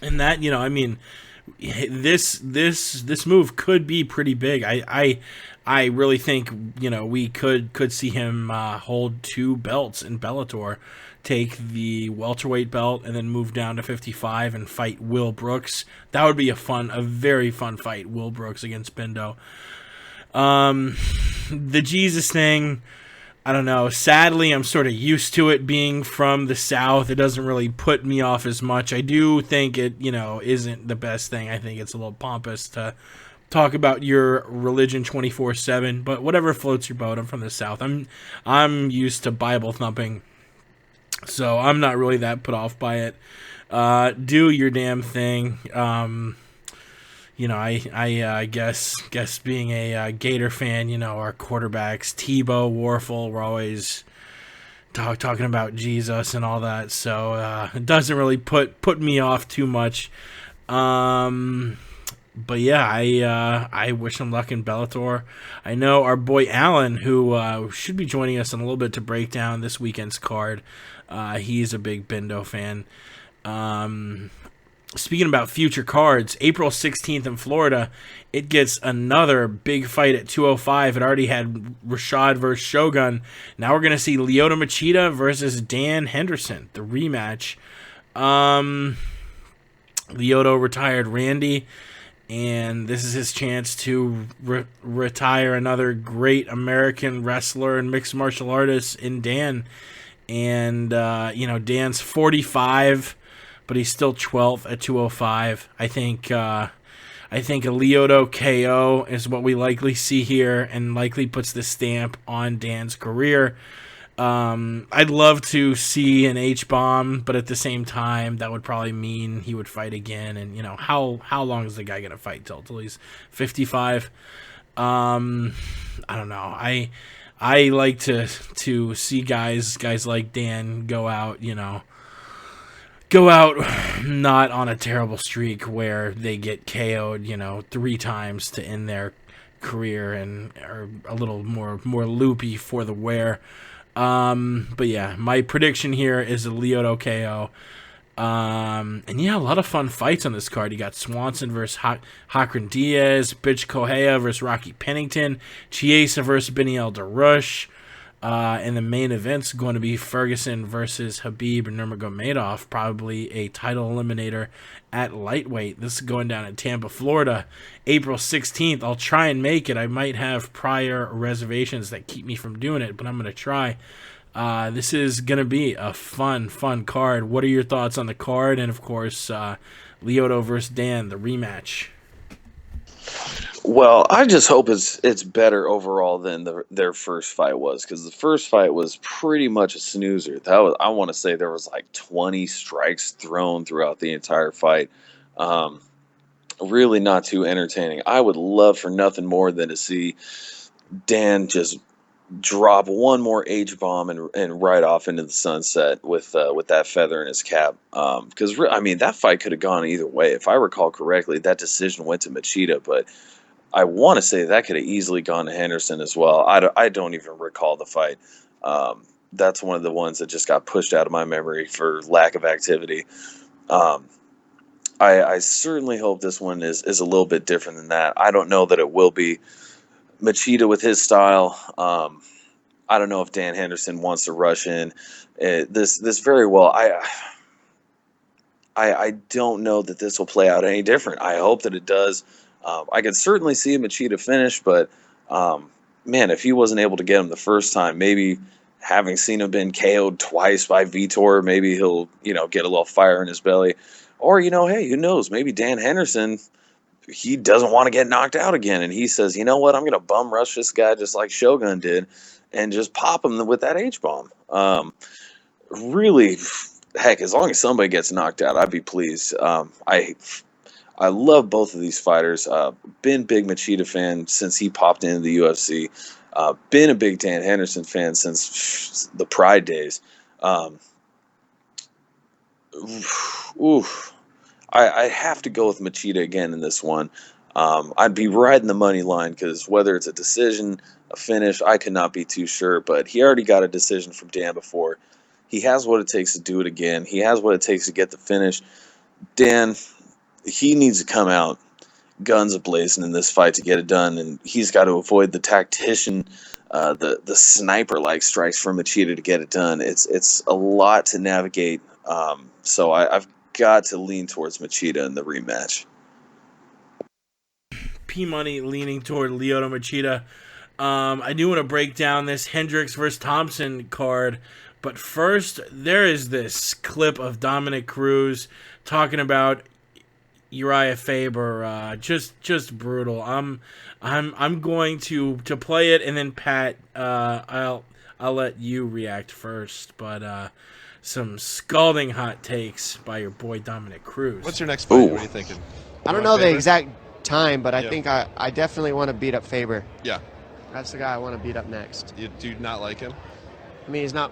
And that, I mean, this move could be pretty big. I really think, we could see him hold 2 belts in Bellator, take the welterweight belt and then move down to 55 and fight Will Brooks. That would be a very fun fight, Will Brooks against Bendo. The Jesus thing, I don't know. Sadly, I'm sort of used to it being from the South. It doesn't really put me off as much. I do think it, isn't the best thing. I think it's a little pompous to talk about your religion 24/7, but whatever floats your boat. I'm from the South. I'm used to Bible thumping, so I'm not really that put off by it. Do your damn thing. I guess being a Gator fan, our quarterbacks, Tebow, Warfel, we're always talking about Jesus and all that, so it doesn't really put me off too much. But yeah, I wish him luck in Bellator. I know our boy Alan, who should be joining us in a little bit to break down this weekend's card. He's a big Bendo fan. Speaking about future cards, April 16th in Florida, it gets another big fight at 205. It already had Rashad versus Shogun. Now we're going to see Lyoto Machida versus Dan Henderson, the rematch. Lyoto retired Randy, and this is his chance to retire another great American wrestler and mixed martial artist in Dan. And, Dan's 45, but he's still 12th at 205. I think a Lyoto KO is what we likely see here, and likely puts the stamp on Dan's career. I'd love to see an H-bomb, but at the same time, that would probably mean he would fight again. And how long is the guy gonna fight till he's 55? I don't know. I like to see guys like Dan go out, not on a terrible streak where they get KO'd, 3 times to end their career and are a little more loopy for the wear. But yeah, my prediction here is a Lyoto KO. And yeah, a lot of fun fights on this card. You got Swanson versus Hakran Diaz, Bitch Kohea versus Rocky Pennington, Chiesa versus Beniel DeRush. And the main event's going to be Ferguson versus Habib Nurmagomedov, probably a title eliminator at lightweight. This is going down in Tampa, Florida, April 16th. I'll try and make it. I might have prior reservations that keep me from doing it, but I'm going to try. This is going to be a fun card. What are your thoughts on the card? And, of course, Lyoto versus Dan, the rematch. Well, I just hope it's better overall than their first fight was, because the first fight was pretty much a snoozer. I want to say there was like 20 strikes thrown throughout the entire fight. Really not too entertaining. I would love for nothing more than to see Dan just drop one more H-bomb and ride off into the sunset with that feather in his cap. Because that fight could have gone either way. If I recall correctly, that decision went to Machida, but I want to say that could have easily gone to Henderson as well. I don't even recall the fight. That's one of the ones that just got pushed out of my memory for lack of activity. I certainly hope this one is a little bit different than that. I don't know that it will be. Machida with his style. I don't know if Dan Henderson wants to rush in. This very well. I don't know that this will play out any different. I hope that it does. I could certainly see Machida finish, but man, if he wasn't able to get him the first time, maybe having seen him been KO'd twice by Vitor, maybe he'll get a little fire in his belly. Or hey, who knows? Maybe Dan Henderson, he doesn't want to get knocked out again, and he says, you know what, I'm going to bum rush this guy just like Shogun did, and just pop him with that H-bomb. Really, heck, as long as somebody gets knocked out, I'd be pleased. I love both of these fighters. Been big Machida fan since he popped into the UFC. Been a big Dan Henderson fan since the Pride days. I have to go with Machida again in this one. I'd be riding the money line because whether it's a decision, a finish, I could not be too sure. But he already got a decision from Dan before. He has what it takes to do it again. He has what it takes to get the finish. Dan, he needs to come out guns a-blazing in this fight to get it done, and he's got to avoid the tactician, the sniper-like strikes from Machida to get it done. It's a lot to navigate, so I've got to lean towards Machida in the rematch. P-Money leaning toward Lyoto Machida. I do want to break down this Hendricks versus Thompson card, but first, there is this clip of Dominic Cruz talking about Uriah Faber, just brutal. I'm going to play it, and then Pat, I'll let you react first. But some scalding hot takes by your boy Dominic Cruz. What's your next fight? What are you thinking? I don't know the exact time, but I think I definitely want to beat up Faber. Yeah, that's the guy I want to beat up next. You do not like him? I mean, he's not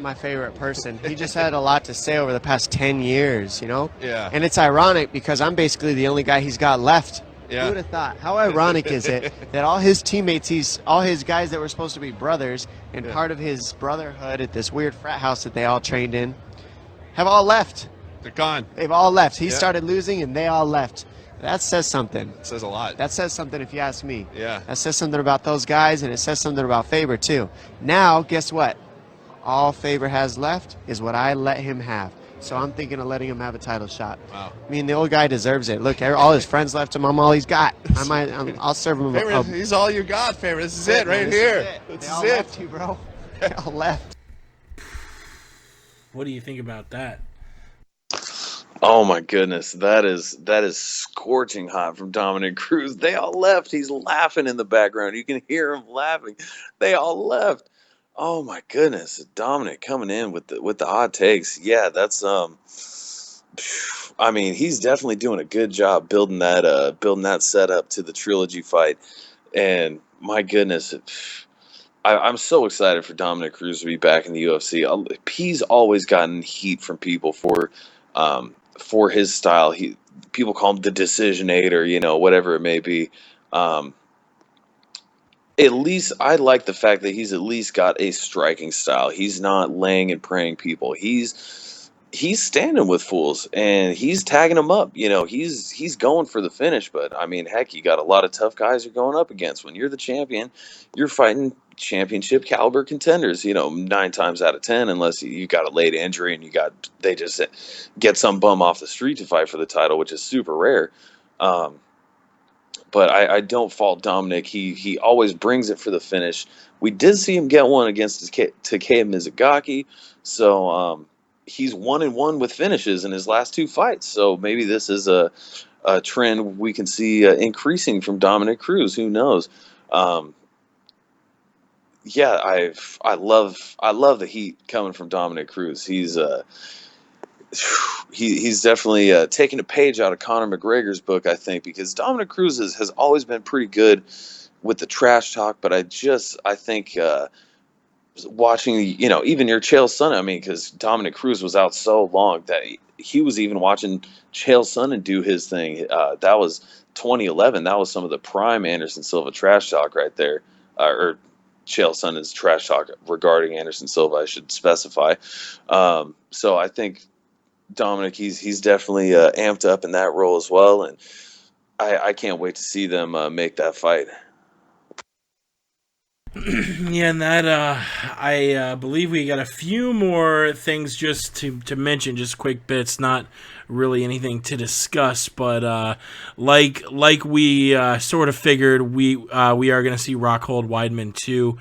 my favorite person. He just had a lot to say over the past 10 years, Yeah. And it's ironic because I'm basically the only guy he's got left. Yeah. Who would have thought? How ironic is it that all his teammates, all his guys that were supposed to be brothers and part of his brotherhood at this weird frat house that they all trained in, have all left. They're gone. They've all left. He started losing and they all left. That says something. It says a lot. That says something if you ask me. Yeah. That says something about those guys, and it says something about Faber, too. Now, guess what? All Faber has left is what I let him have. So I'm thinking of letting him have a title shot. Wow. I mean, the old guy deserves it. Look, all his friends left him. I'm all he's got. I'll serve him. Faber, he's all you got, Faber. This is it right here. They This all is left it. you, bro. They all left. What do you think about that? Oh my goodness, that is scorching hot from Dominic Cruz. They all left. He's laughing in the background. You can hear him laughing. They all left. Oh my goodness, Dominic coming in with the hot takes. Yeah, that's I mean, he's definitely doing a good job building that setup to the trilogy fight. And my goodness, I'm so excited for Dominic Cruz to be back in the UFC. He's always gotten heat from people for his style. People call him the decisionator, whatever it may be. Um, at least I like the fact that he's at least got a striking style. He's not laying and praying people. He's standing with fools and he's tagging them up. He's going for the finish. But I mean, heck, you got a lot of tough guys you're going up against. When you're the champion, you're fighting championship caliber contenders. 9 times out of 10, unless you got a late injury and they just get some bum off the street to fight for the title, which is super rare. But I don't fault Dominic. He always brings it for the finish. We did see him get one against Takeo Mizugaki, so he's 1-1 with finishes in his last 2 fights. So maybe this is a trend we can see increasing from Dominic Cruz. Who knows? Yeah, I love the heat coming from Dominic Cruz. He's definitely taking a page out of Conor McGregor's book, I think, because Dominic Cruz has always been pretty good with the trash talk. But I think watching, even your Chael Sonnen, because Dominic Cruz was out so long that he was even watching Chael Sonnen do his thing. That was 2011. That was some of the prime Anderson Silva trash talk right there, or Chael Sonnen's trash talk regarding Anderson Silva, I should specify. So I think Dominic, he's definitely amped up in that role as well, and I can't wait to see them make that fight. Yeah, and that I believe we got a few more things just to mention, just quick bits, not really anything to discuss, but like we sort of figured, we are going to see Rockhold Weidman too.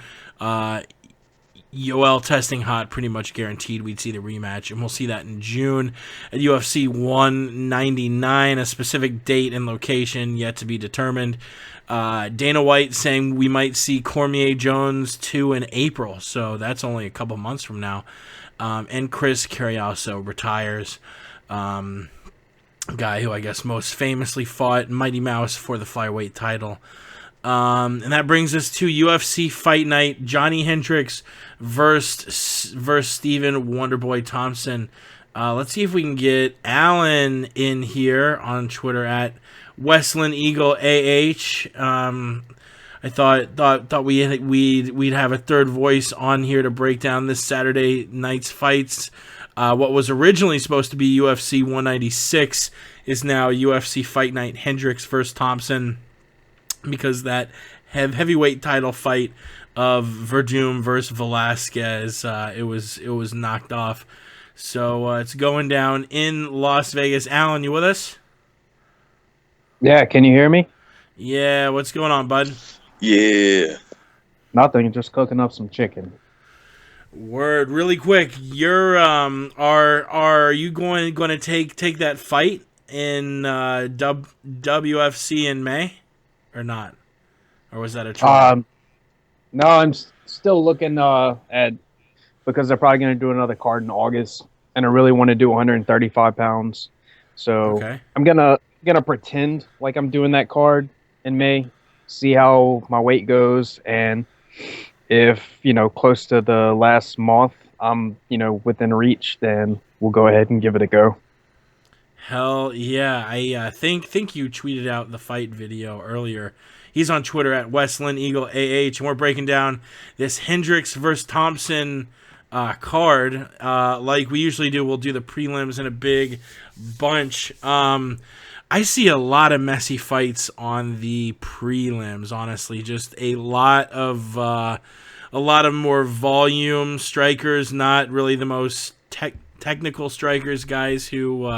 Yoel testing hot, pretty much guaranteed we'd see the rematch, and we'll see that in June at UFC 199. A specific date and location yet to be determined. Dana White saying we might see Cormier Jones 2 in April, so that's only a couple months from now. And Chris Carriaso retires, guy who I guess most famously fought Mighty Mouse for the flyweight title. And that brings us to UFC Fight Night. Johnny Hendricks versus Stephen Wonderboy Thompson. Let's see if we can get Alan in here on Twitter at Westland Eagle AH. I thought we'd have a third voice on here to break down this Saturday night's fights. What was originally supposed to be UFC 196 is now UFC Fight Night Hendricks versus Thompson, because that heavyweight title fight of Verdum versus Velasquez, it was knocked off. So it's going down in Las Vegas. Alan, you with us? Yeah, can you hear me? Yeah, what's going on, bud? Yeah. Nothing, just cooking up some chicken. Word, really quick. You're are you going to take that fight in WFC in May or not? Or was that a trial? No, I'm still looking at, because they're probably going to do another card in August, and I really want to do 135 pounds. So Okay. I'm gonna pretend like I'm doing that card in May, see how my weight goes, and if close to the last month I'm within reach, then we'll go ahead and give it a go. Hell yeah! I think you tweeted out the fight video earlier. He's on Twitter at Westland Eagle AH, and we're breaking down this Hendricks versus Thompson card. Like we usually do, we'll do the prelims in a big bunch. I see a lot of messy fights on the prelims, honestly. Just a lot of more volume strikers, not really the most technical strikers, guys who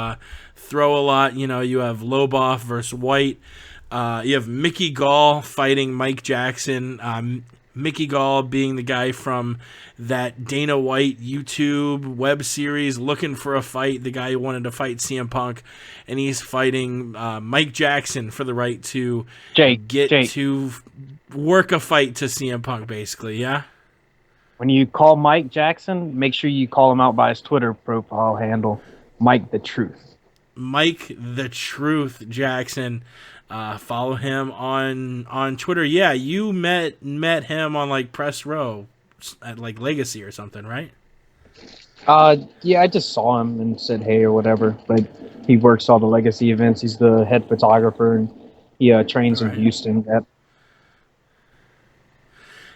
throw a lot. You have Lobov versus White. You have Mickey Gall fighting Mike Jackson. Mickey Gall being the guy from that Dana White YouTube web series, Looking for a Fight, the guy who wanted to fight CM Punk, and he's fighting Mike Jackson for the right to Jake. to work a fight to CM Punk, basically, yeah? When you call Mike Jackson, make sure you call him out by his Twitter profile handle, Mike the Truth. Mike the Truth Jackson. Follow him on Twitter. Yeah, you met him on like press row at like Legacy or something, right? Yeah, I just saw him and said hey or whatever. Like he works all the Legacy events. He's the head photographer and he trains in Right. Houston.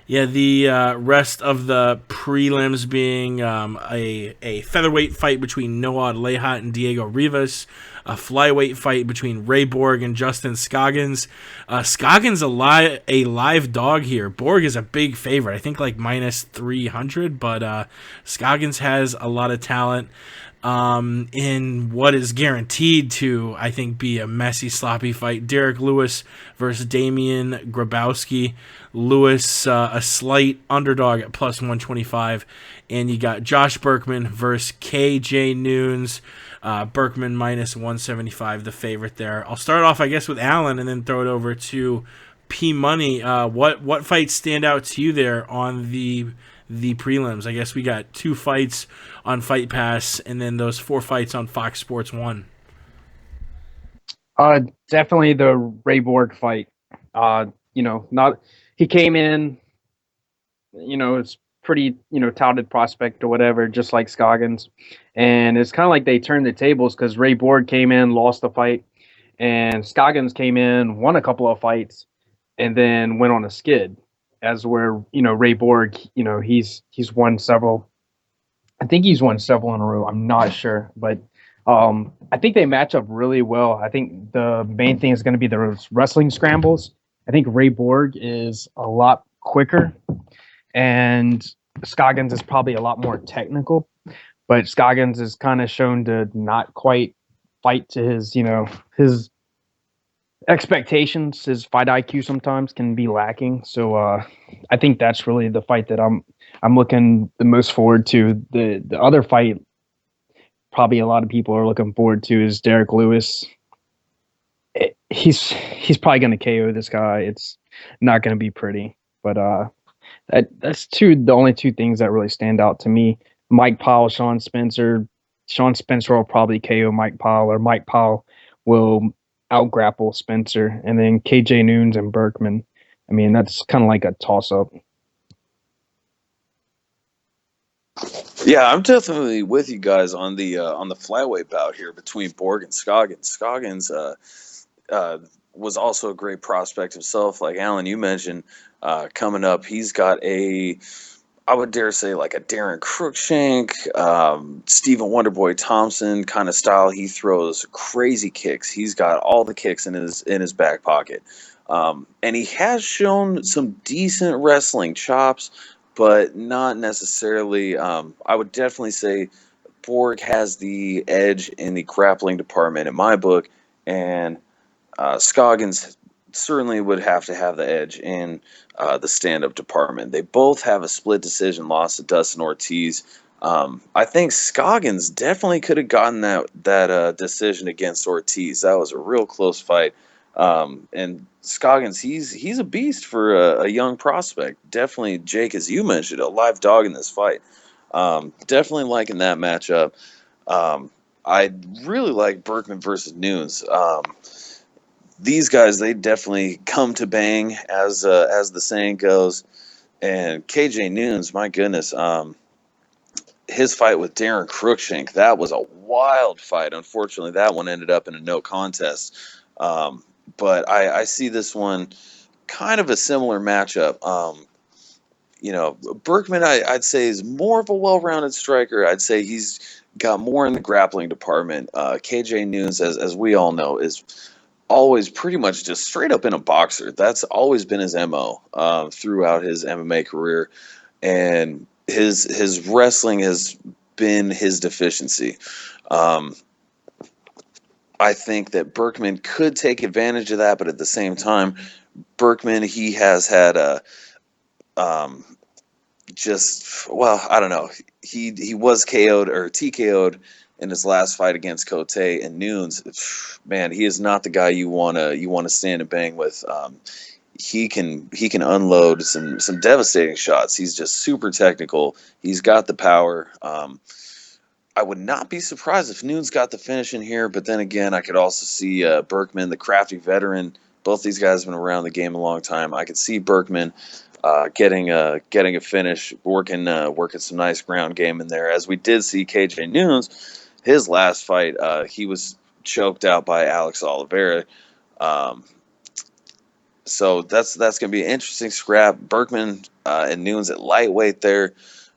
Yeah, the rest of the prelims being a featherweight fight between Noah Lehat and Diego Rivas, a flyweight fight between Ray Borg and Justin Scoggins. Scoggins a live dog here. Borg is a big favorite. I think like minus 300, but Scoggins has a lot of talent. In what is guaranteed to, I think, be a messy, sloppy fight. Derek Lewis versus Damian Grabowski. Lewis, a slight underdog at plus 125. And you got Josh Berkman versus KJ Noons. Berkman minus 175, the favorite there. I'll start off, I guess, with Allen and then throw it over to P Money. What fights stand out to you there on the prelims? I guess we got 2 fights on Fight Pass and then those 4 fights on Fox Sports 1. Definitely the Ray Borg fight. He came in, it's pretty, touted prospect or whatever, just like Scoggins. And it's kind of like they turned the tables because Ray Borg came in, lost the fight, and Scoggins came in, won a couple of fights, and then went on a skid. As where Ray Borg, he's won several. I think he's won several in a row. I'm not sure, but I think they match up really well. I think the main thing is going to be the wrestling scrambles. I think Ray Borg is a lot quicker, and Scoggins is probably a lot more technical. But Scoggins is kind of shown to not quite fight to his expectations. His fight IQ sometimes can be lacking. So I think that's really the fight that I'm looking the most forward to. The other fight probably a lot of people are looking forward to is Derek Lewis. He's probably going to KO this guy. It's not going to be pretty, but that's the only 2 things that really stand out to me. Mike Powell, Sean Spencer. Sean Spencer will probably KO Mike Powell, or Mike Powell will out-grapple Spencer, and then KJ Noons and Berkman. I mean, that's kind of like a toss-up. Yeah, I'm definitely with you guys on the flyweight bout here between Borg and Scoggins. Scoggins was also a great prospect himself. Like Alan, you mentioned, coming up, he's got I would dare say like a Darren Cruikshank, Stephen Wonderboy Thompson kind of style. He throws crazy kicks. He's got all the kicks in his back pocket, and he has shown some decent wrestling chops, but not necessarily. I would definitely say Borg has the edge in the grappling department in my book, and Scoggins certainly would have to have the edge in the stand-up department. They both have a split decision loss to Dustin Ortiz. I think Scoggins definitely could have gotten that decision against Ortiz. That was a real close fight. And Scoggins, he's a beast for a young prospect. Definitely, Jake, as you mentioned, a live dog in this fight. Definitely liking that matchup. I really like Berkman versus Nunes. These guys, they definitely come to bang, as the saying goes. And KJ Noons, my goodness, his fight with Darren Cruikshank, that was a wild fight. Unfortunately, that one ended up in a no contest. But I see this one kind of a similar matchup. Berkman, I'd say, is more of a well-rounded striker. I'd say he's got more in the grappling department. KJ Noons, as we all know, is always pretty much just straight up in a boxer. That's always been his MO throughout his MMA career, and his wrestling has been his deficiency. I think that Berkman could take advantage of that, but at the same time, Berkman, he has had I don't know. He was KO'd or TKO'd in his last fight against Cote, and Nunes, man, he is not the guy you wanna stand and bang with. He can unload some devastating shots. He's just super technical. He's got the power. I would not be surprised if Nunes got the finish in here, but then again, I could also see Berkman, the crafty veteran. Both these guys have been around the game a long time. I could see Berkman getting a finish, working some nice ground game in there. As we did see KJ Nunes, his last fight, he was choked out by Alex Oliveira. So that's going to be an interesting scrap. Berkman and Nunes at lightweight there.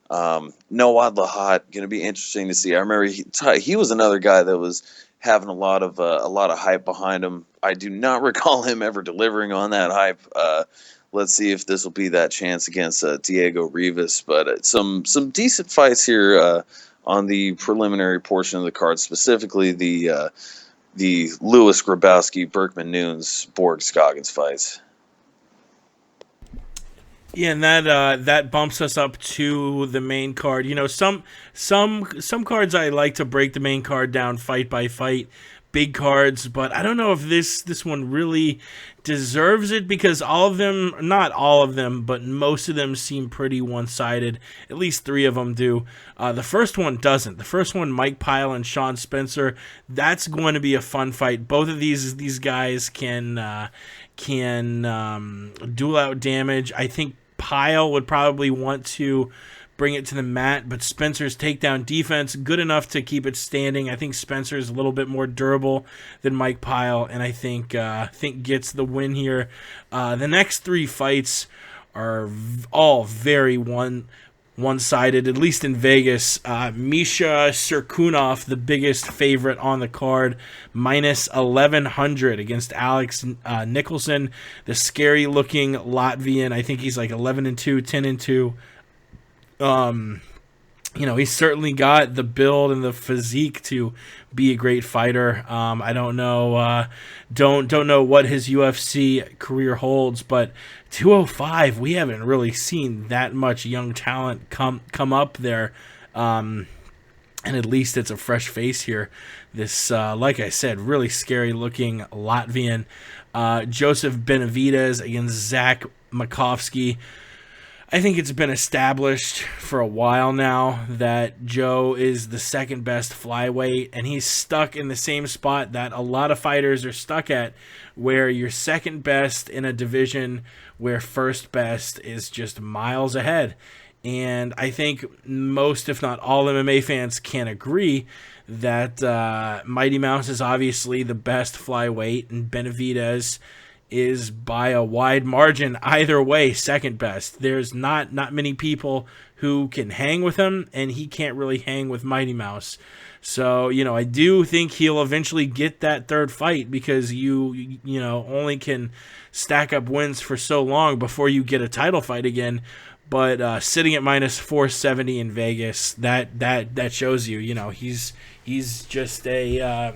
Noad Lahat, going to be interesting to see. I remember he was another guy that was having a lot of hype behind him. I do not recall him ever delivering on that hype. Let's see if this will be that chance against Diego Rivas. But some decent fights here on the preliminary portion of the card, specifically the Lewis Grabowski, Berkman Nunes, Borg Scoggins fights. Yeah, and that bumps us up to the main card. You know, some cards I like to break the main card down fight by fight, big cards, but I don't know if this one really deserves it, because all of them, not all of them, but most of them seem pretty one-sided. At least 3 of them do. The first one doesn't. The first one, Mike Pyle and Sean Spencer, that's going to be a fun fight. Both of these guys can duel out damage. I think Pyle would probably want to bring it to the mat, but Spencer's takedown defense, good enough to keep it standing. I think Spencer's a little bit more durable than Mike Pyle, and I think gets the win here. The next 3 fights are all very one-sided, at least in Vegas. Misha Serkunov, the biggest favorite on the card, minus 1,100 against Alex Nicholson, the scary-looking Latvian. I think he's like 11-2, 10-2. You know, he's certainly got the build and the physique to be a great fighter. I don't know, don't know what his UFC career holds, but 205, we haven't really seen that much young talent come up there. And at least it's a fresh face here. This, like I said, really scary looking Latvian. Joseph Benavidez against Zach Makovsky. I think it's been established for a while now that Joe is the second best flyweight, and he's stuck in the same spot that a lot of fighters are stuck at, where you're second best in a division where first best is just miles ahead. And I think most, if not all, MMA fans can agree that Mighty Mouse is obviously the best flyweight, and Benavidez is by a wide margin either way second best. There's not many people who can hang with him, and he can't really hang with Mighty Mouse. So, you know, I do think he'll eventually get that third fight, because you know, only can stack up wins for so long before you get a title fight again. But sitting at minus 470 in Vegas, that shows you, you know, he's just a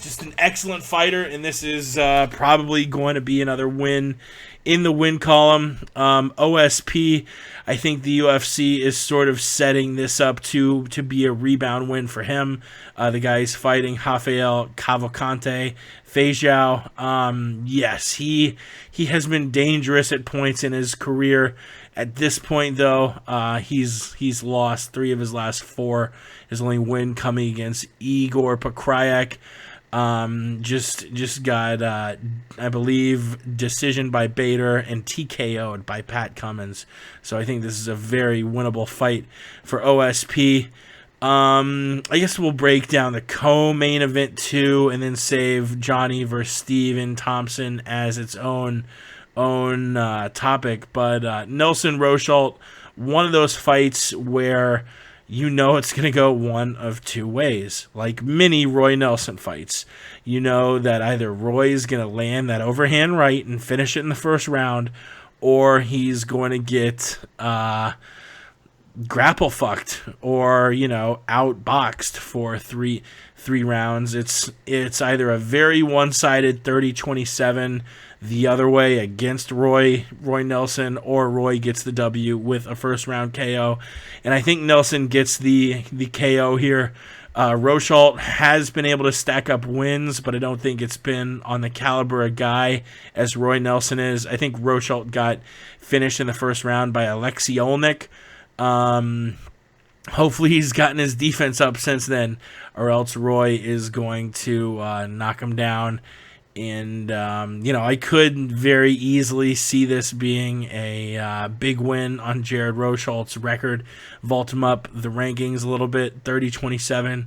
just an excellent fighter, and this is probably going to be another win in the win column. OSP, I think the UFC is sort of setting this up to be a rebound win for him. The guy is fighting Rafael Cavalcante Feijão. Yes, he has been dangerous at points in his career. At this point, though, he's lost 3 of his last 4. His only win coming against Igor Pakryak. Just got I believe decision by Bader and TKO'd by Pat Cummins. So I think this is a very winnable fight for OSP. I guess we'll break down the co-main event too, and then save Johnny versus Steven Thompson as its own topic. But Nelson Rochelt, one of those fights where you know it's going to go one of 2 ways, like many Roy Nelson fights. You know that either Roy is going to land that overhand right and finish it in the first round, or he's going to get grapple fucked, or, you know, outboxed for three rounds. It's either a very one-sided 30-27 the other way against Roy Nelson, or Roy gets the W with a first round KO. And I think Nelson gets the KO here. Rochelt has been able to stack up wins, but I don't think it's been on the caliber of guy as Roy Nelson is. I think Rochelt got finished in the first round by Alexei Olnik. hopefully he's gotten his defense up since then, or else Roy is going to knock him down. And, I could very easily see this being a big win on Jared Rocholt's record, vault him up the rankings a little bit, 30-27.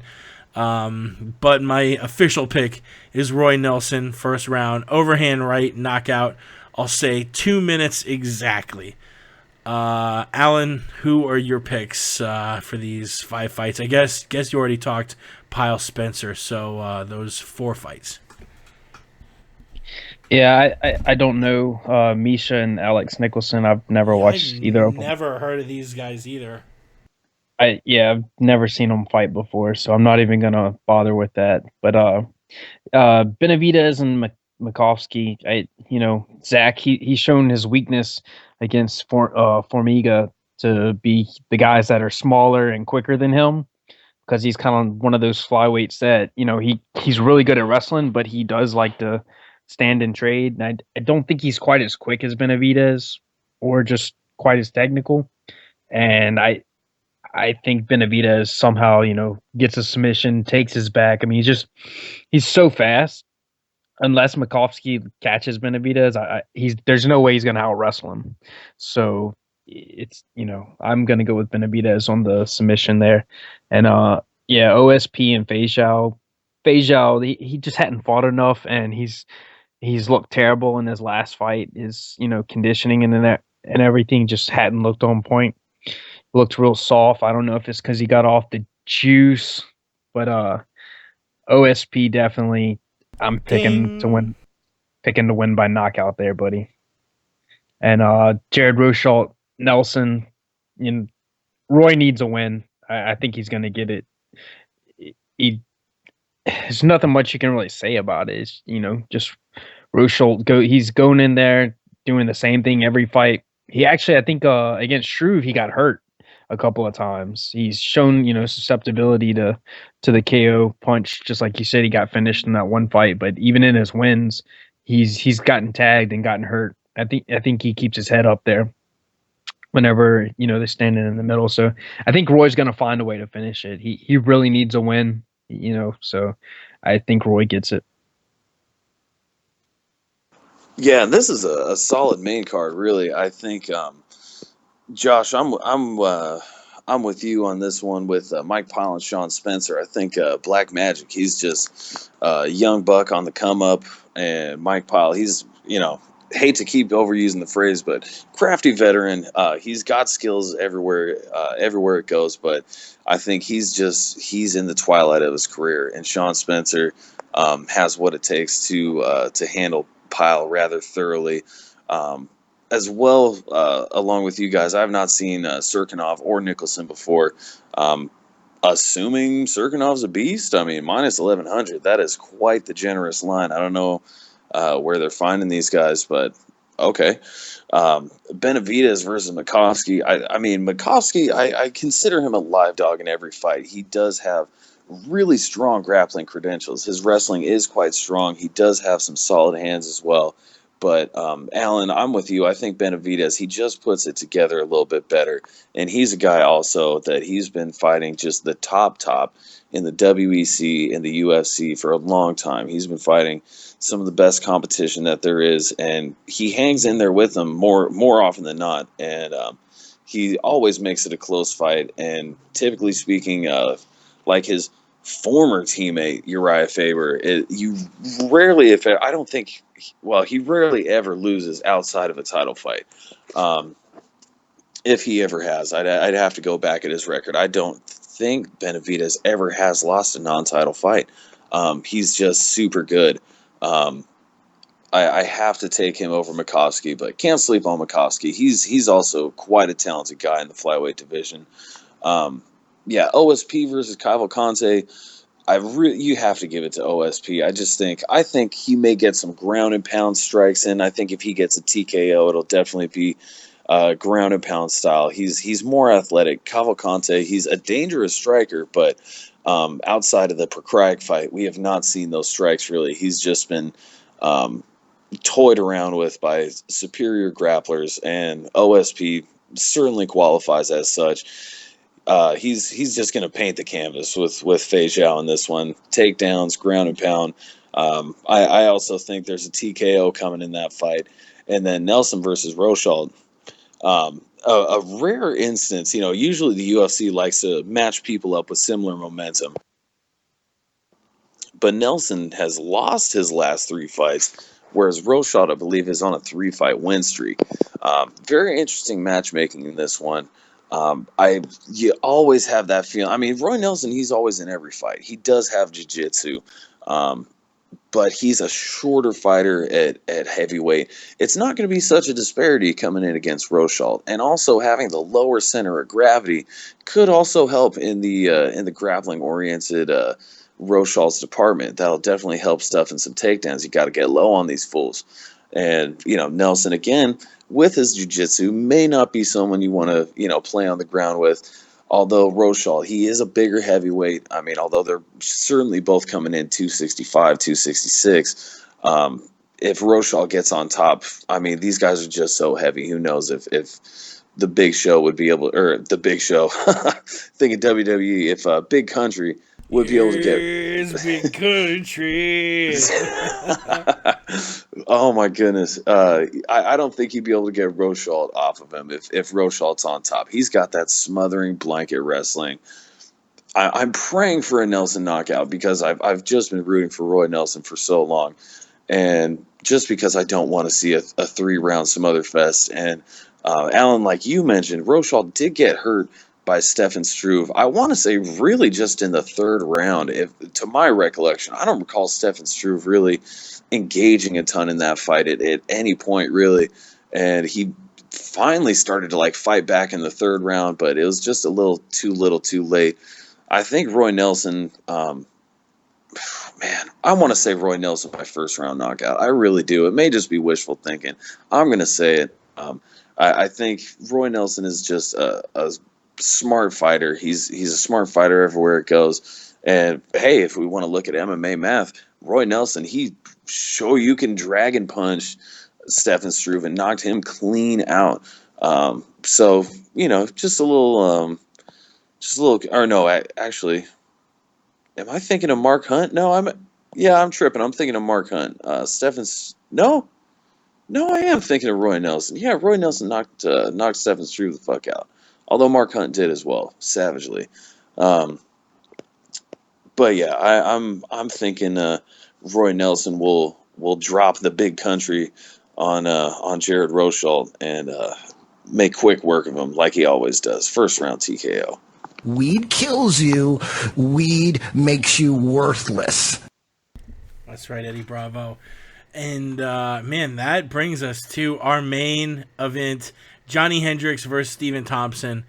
But my official pick is Roy Nelson, first round, overhand right, knockout. I'll say 2 minutes exactly. Alan, who are your picks for these 5 fights? I guess you already talked Pyle Spencer, so those 4 fights. Yeah, I don't know Misha and Alex Nicholson. I've never watched either of them. Never heard of these guys either. I've never seen them fight before, so I'm not even gonna bother with that. But Benavidez and Makovsky, Zach, he's shown his weakness against Formiga to be the guys that are smaller and quicker than him, because he's kind of one of those flyweights that he's really good at wrestling, but he does like to stand and trade. And I don't think he's quite as quick as Benavidez or just quite as technical. And I think Benavidez somehow, gets a submission, takes his back. I mean, he's so fast. Unless Makovsky catches Benavidez, there's no way he's going to out wrestle him. So it's, I'm going to go with Benavidez on the submission there. And OSP and Feijiao, he just hadn't fought enough, and he's looked terrible in his last fight. His, conditioning and everything just hadn't looked on point. Looked real soft. I don't know if it's because he got off the juice, but OSP definitely. I'm picking to win by knockout there, buddy. And Jared Rocholt, Nelson, Roy needs a win. I think he's going to get it. There's nothing much you can really say about it. It's, just Rocholt he's going in there doing the same thing every fight. He actually, I think, against Struve, he got hurt a couple of times. He's shown, susceptibility to the KO punch. Just like you said, he got finished in that one fight. But even in his wins, he's gotten tagged and gotten hurt. I think he keeps his head up there whenever they're standing in the middle. So I think Roy's going to find a way to finish it. He really needs a win. So I think Roy gets it. Yeah, this is a solid main card, really. I think. Josh, I'm with you on this one with Mike Pyle and Sean Spencer. I think Black Magic, he's just a young buck on the come up, and Mike Pyle, he's hate to keep overusing the phrase, but crafty veteran. He's got skills everywhere it goes, but I think he's in the twilight of his career, and Sean Spencer has what it takes to handle Pyle rather thoroughly. As well, along with you guys, I've not seen Serkinov or Nicholson before. Assuming Serkinov's a beast, I mean, minus 1,100, that is quite the generous line. I don't know where they're finding these guys, but okay. Benavidez versus Makovsky. I mean, Makovsky, I consider him a live dog in every fight. He does have really strong grappling credentials. His wrestling is quite strong. He does have some solid hands as well. But, Alan, I'm with you. I think Benavidez, he just puts it together a little bit better. And he's a guy also that he's been fighting just the top in the WEC and the UFC for a long time. He's been fighting some of the best competition that there is. And he hangs in there with them more often than not. And he always makes it a close fight. And typically speaking, like his former teammate Uriah Faber, he rarely ever loses outside of a title fight. If he ever has, I'd have to go back at his record. I don't think Benavidez ever has lost a non-title fight. He's just super good. I have to take him over Makovsky, but can't sleep on Makovsky. He's also quite a talented guy in the flyweight division. OSP versus Cavalcante. You have to give it to OSP. I think he may get some ground and pound strikes in. I think if he gets a TKO, it'll definitely be ground and pound style. He's more athletic. Cavalcante, he's a dangerous striker, but outside of the Prokrajek fight, we have not seen those strikes really. He's just been toyed around with by superior grapplers, and OSP certainly qualifies as such. he's just going to paint the canvas with Fei Zhao in this one. Takedowns, ground and pound. I also think there's a TKO coming in that fight. And then Nelson versus Rochald. A rare instance, usually the UFC likes to match people up with similar momentum. But Nelson has lost his last 3 fights, whereas Rochald, I believe, is on a 3-fight win streak. Very interesting matchmaking in this one. You always have that feeling. I mean, Roy Nelson, he's always in every fight. He does have jiu-jitsu, but he's a shorter fighter at heavyweight. It's not going to be such a disparity coming in against Rochald, and also having the lower center of gravity could also help in the grappling-oriented Rochald's department. That'll definitely help stuff in some takedowns. You got to get low on these fools. And, Nelson, again, with his jiu-jitsu, may not be someone you want to, play on the ground with. Although Rochald, he is a bigger heavyweight. I mean, although they're certainly both coming in 265, 266. If Rochald gets on top, I mean, these guys are just so heavy. Who knows if the Big Show would be able, or the Big Show, thinking WWE, if Big Country would be able to get big country. Oh my goodness! I don't think he'd be able to get Rochald off of him if Rochald's on top. He's got that smothering blanket wrestling. I'm praying for a Nelson knockout because I've just been rooting for Roy Nelson for so long, and just because I don't want to see a 3-round smother fest. And Alan, like you mentioned, Rochald did get hurt by Stefan Struve. I want to say really just in the 3rd round. To my recollection, I don't recall Stefan Struve really engaging a ton in that fight at any point, really. And he finally started to fight back in the 3rd round, but it was just a little too late. I think Roy Nelson, man, I want to say Roy Nelson by 1st round knockout. I really do. It may just be wishful thinking. I'm going to say it. I think Roy Nelson is just a smart fighter. He's a smart fighter everywhere it goes. And hey, if we want to look at MMA math, Roy Nelson, he show you can drag punch Stefan Struve and knocked him clean out. So just a little, or no, actually, am I thinking of Mark Hunt? No, I'm tripping. I'm thinking of Mark Hunt. No, I am thinking of Roy Nelson. Yeah, Roy Nelson knocked Stefan Struve the fuck out. Although Mark Hunt did as well, savagely. But yeah, I'm thinking Roy Nelson will drop the Big Country on Jared Rochald and make quick work of him like he always does. 1st round TKO. Weed kills you. Weed makes you worthless. That's right, Eddie Bravo. And man, that brings us to our main event. Johnny Hendricks versus Stephen Thompson.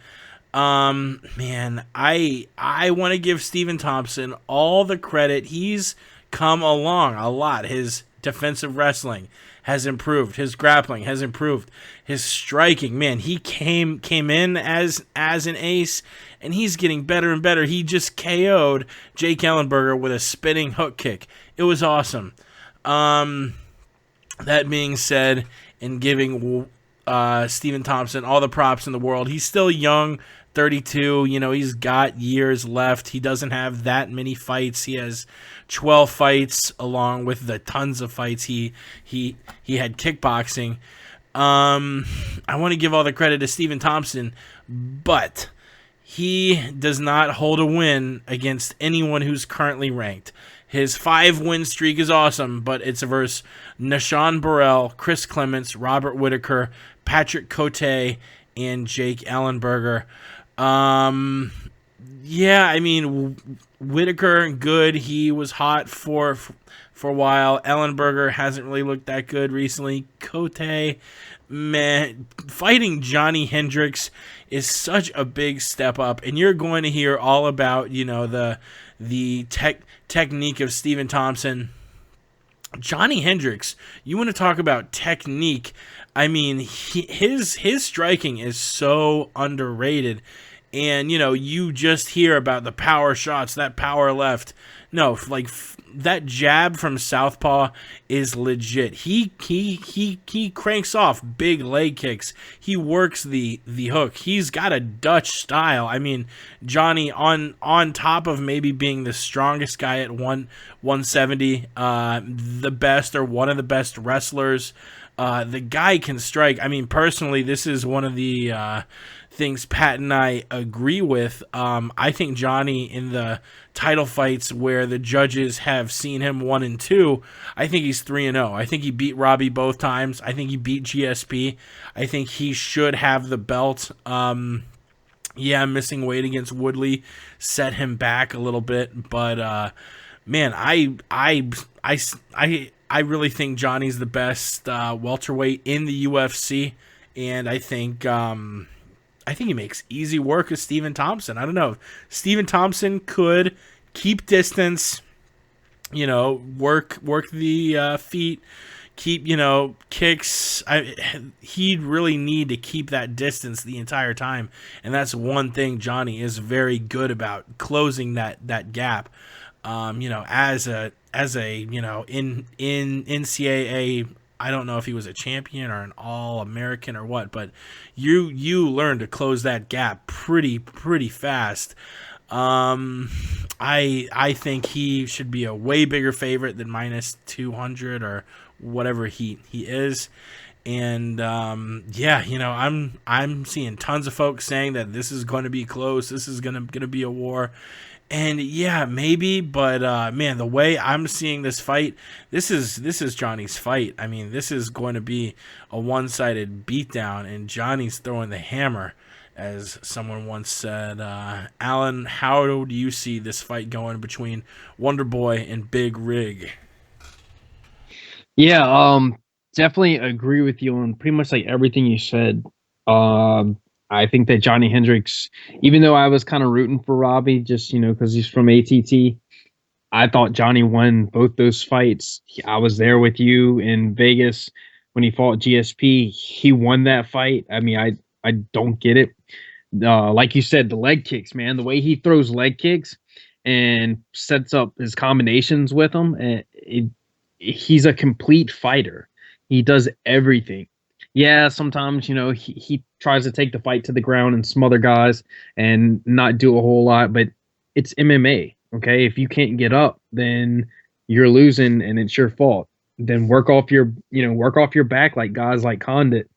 Man, I want to give Stephen Thompson all the credit. He's come along a lot. His defensive wrestling has improved. His grappling has improved. His striking, man, he came in as an ace, and he's getting better and better. He just KO'd Jake Ellenberger with a spinning hook kick. It was awesome. That being said, in giving Stephen Thompson all the props in the world, he's still young, 32. He's got years left. He doesn't have that many fights. He has 12 fights, along with the tons of fights he had kickboxing. I want to give all the credit to Stephen Thompson, but he does not hold a win against anyone who's currently ranked. His 5-win streak is awesome, but it's versus Nashawn Burrell, Chris Clements, Robert Whitaker, Patrick Cote, and Jake Ellenberger. Yeah, I mean, Whitaker, good. He was hot for a while. Ellenberger hasn't really looked that good recently. Cote, man, fighting Johnny Hendricks is such a big step up, and you're going to hear all about, the technique of Stephen Thompson. Johnny Hendricks, you want to talk about technique? I mean, his striking is so underrated, and you just hear about the power shots, that power left. No, like that jab from southpaw is legit. He cranks off big leg kicks. He works the hook. He's got a Dutch style. I mean, Johnny on top of maybe being the strongest guy at 170, the best or one of the best wrestlers. The guy can strike. I mean, personally, this is one of the things Pat and I agree with. I think Johnny, in the title fights where the judges have seen him 1 and 2, I think he's 3-0. I think he beat Robbie both times. I think he beat GSP. I think he should have the belt. Missing weight against Woodley set him back a little bit, but man, I really think Johnny's the best welterweight in the UFC, and I think he makes easy work of Stephen Thompson. I don't know. Stephen Thompson could keep distance, work the feet, keep, kicks. He'd really need to keep that distance the entire time, and that's one thing Johnny is very good about, closing that gap. As a in NCAA, I don't know if he was a champion or an All-American or what, but you learn to close that gap pretty fast. I think he should be a way bigger favorite than -200 or whatever he is. And I'm seeing tons of folks saying that this is going to be close. This is going to be a war. And yeah, maybe, but man, the way I'm seeing this fight, this is Johnny's fight. I mean, this is going to be a one-sided beatdown, and Johnny's throwing the hammer, as someone once said. Alan, how do you see this fight going between Wonderboy and Big Rig? Yeah, definitely agree with you on pretty much like everything you said. I think that Johnny Hendricks, even though I was kind of rooting for Robbie, just, because he's from ATT, I thought Johnny won both those fights. I was there with you in Vegas when he fought GSP. He won that fight. I mean, I don't get it. Like you said, the leg kicks, man, the way he throws leg kicks and sets up his combinations with them, he's a complete fighter. He does everything. Yeah, sometimes, he tries to take the fight to the ground and smother guys and not do a whole lot, but it's MMA, okay? If you can't get up, then you're losing and it's your fault. Then work off your back like guys like Condit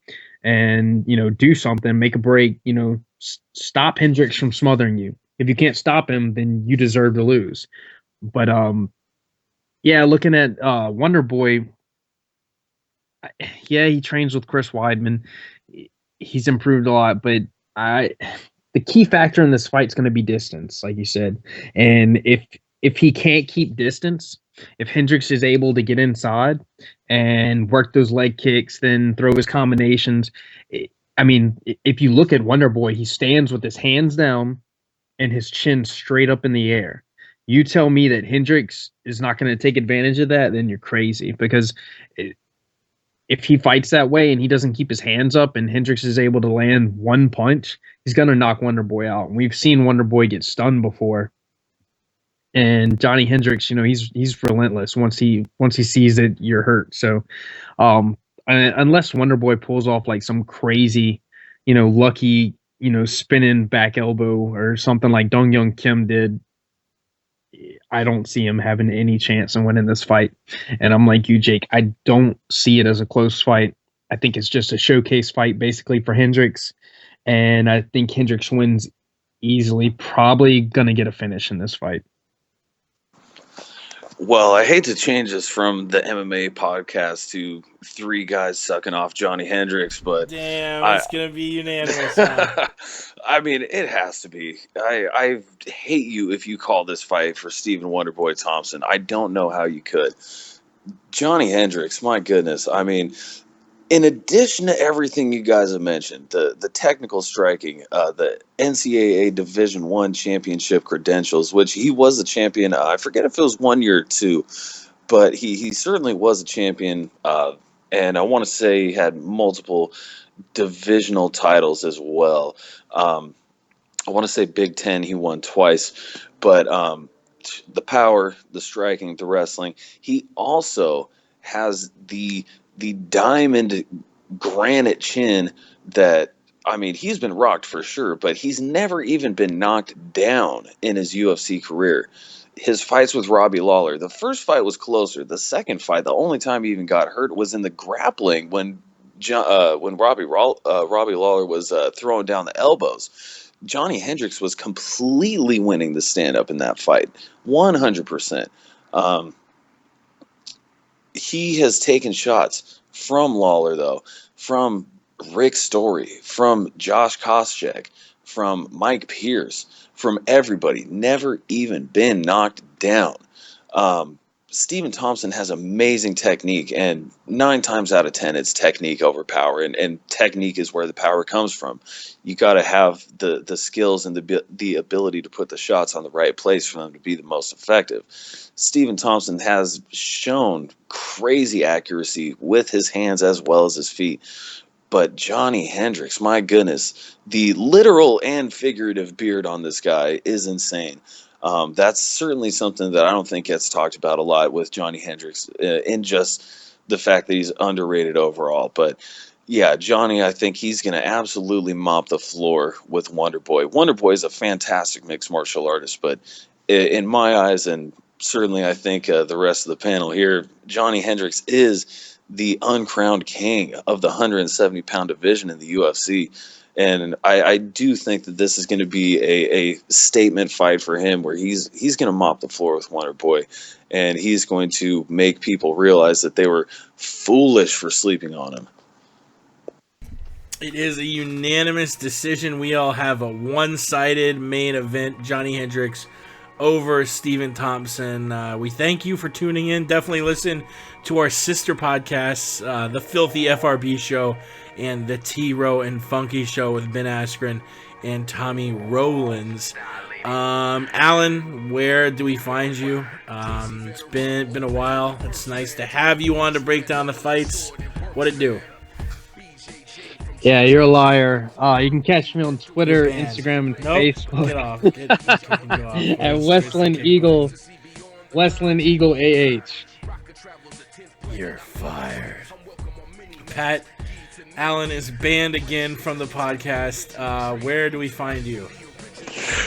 and, do something, make a break, stop Hendricks from smothering you. If you can't stop him, then you deserve to lose. But, looking at Wonderboy, yeah, he trains with Chris Weidman. He's improved a lot, but the key factor in this fight is going to be distance, like you said. And if he can't keep distance, if Hendricks is able to get inside and work those leg kicks, then throw his combinations. I mean, if you look at Wonderboy, he stands with his hands down and his chin straight up in the air. You tell me that Hendricks is not going to take advantage of that, then you're crazy, because if he fights that way and he doesn't keep his hands up and Hendricks is able to land one punch, he's going to knock Wonderboy out. And we've seen Wonderboy get stunned before. And Johnny Hendricks, he's relentless once he sees that you're hurt. So unless Wonderboy pulls off like some crazy, lucky, spinning back elbow or something like Dong Young Kim did, I don't see him having any chance in winning this fight. And I'm like you, Jake, I don't see it as a close fight. I think it's just a showcase fight basically for Hendricks. And I think Hendricks wins easily, probably going to get a finish in this fight. Well, I hate to change this from the MMA podcast to three guys sucking off Johnny Hendricks, but damn, it's gonna be unanimous. Huh? I mean, it has to be. I hate you if you call this fight for Stephen Wonderboy Thompson. I don't know how you could. Johnny Hendricks, my goodness. I mean, in addition to everything you guys have mentioned, the technical striking, the NCAA Division I championship credentials, which he was a champion. I forget if it was 1 year or two, but he certainly was a champion. And I want to say he had multiple divisional titles as well. I want to say Big Ten, he won twice, but the power, the striking, the wrestling. He also has the diamond granite chin that, I mean, he's been rocked for sure, but he's never even been knocked down in his UFC career. His fights with Robbie Lawler, the first fight was closer. The second fight, the only time he even got hurt was in the grappling when Robbie Lawler was throwing down the elbows. Johnny Hendricks was completely winning the stand-up in that fight, 100%. He has taken shots from Lawler, though, from Rick Story, from Josh Koscheck, from Mike Pierce, from everybody. Never even been knocked down. Stephen Thompson has amazing technique, and 9 times out of 10, it's technique over power, and technique is where the power comes from. You got to have the skills and the ability to put the shots on the right place for them to be the most effective. Stephen Thompson has shown crazy accuracy with his hands as well as his feet. But Johnny Hendricks, my goodness, the literal and figurative beard on this guy is insane. That's certainly something that I don't think gets talked about a lot with Johnny Hendricks, in just the fact that he's underrated overall. But yeah, Johnny, I think he's going to absolutely mop the floor with Wonderboy. Wonderboy is a fantastic mixed martial artist, but in my eyes, and certainly I think the rest of the panel here, Johnny Hendricks is the uncrowned king of the 170-pound division in the UFC. And I do think that this is going to be a statement fight for him, where he's going to mop the floor with Wonderboy, and he's going to make people realize that they were foolish for sleeping on him. It is a unanimous decision. We all have a one-sided main event, Johnny Hendricks over Stephen Thompson. We thank you for tuning in. Definitely listen to our sister podcasts, the Filthy FRB Show and the T-Row and Funky Show with Ben Askren and Tommy Rowlands. Alan, where do we find you? It's been a while. It's nice to have you on to break down the fights. What it do? Yeah, you're a liar. You can catch me on Twitter, Instagram, and Facebook. Get off. Get off. At Westland Eagle AH. You're fired. Pat, Alan is banned again from the podcast. Where do we find you?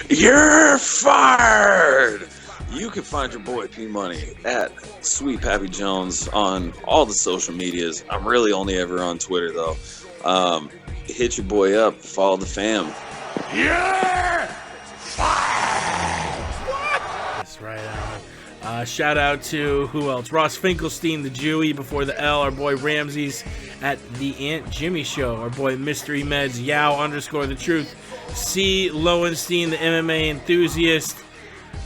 You're fired! You can find your boy P Money at Sweet Pappy Jones on all the social medias. I'm really only ever on Twitter, though. Hit your boy up, follow the fam. You're fired! That's right, Alan. Shout out to who else? Ross Finkelstein, the Jewy before the L. Our boy Ramses at the Aunt Jimmy Show. Our boy Mystery Meds, Yow_the Truth. C. Lowenstein, the MMA enthusiast.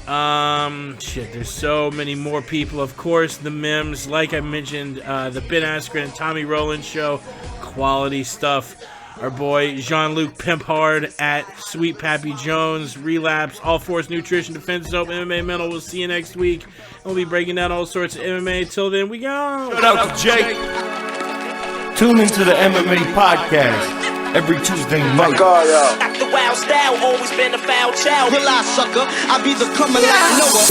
There's so many more people. Of course, the Mims, like I mentioned, the Ben Askren and Tommy Rowland Show. Quality stuff. Our boy Jean-Luc Pimphard at Sweet Pappy Jones, Relapse, All Force Nutrition, Defense Soap, MMA Mental. We'll see you next week. We'll be breaking down all sorts of MMA. Till then, we go. Shout out to Jake. Tune into the MMA podcast every Tuesday night. Dr. Wild Style, always been a foul child. Realize, sucker, I be the coming like Noah.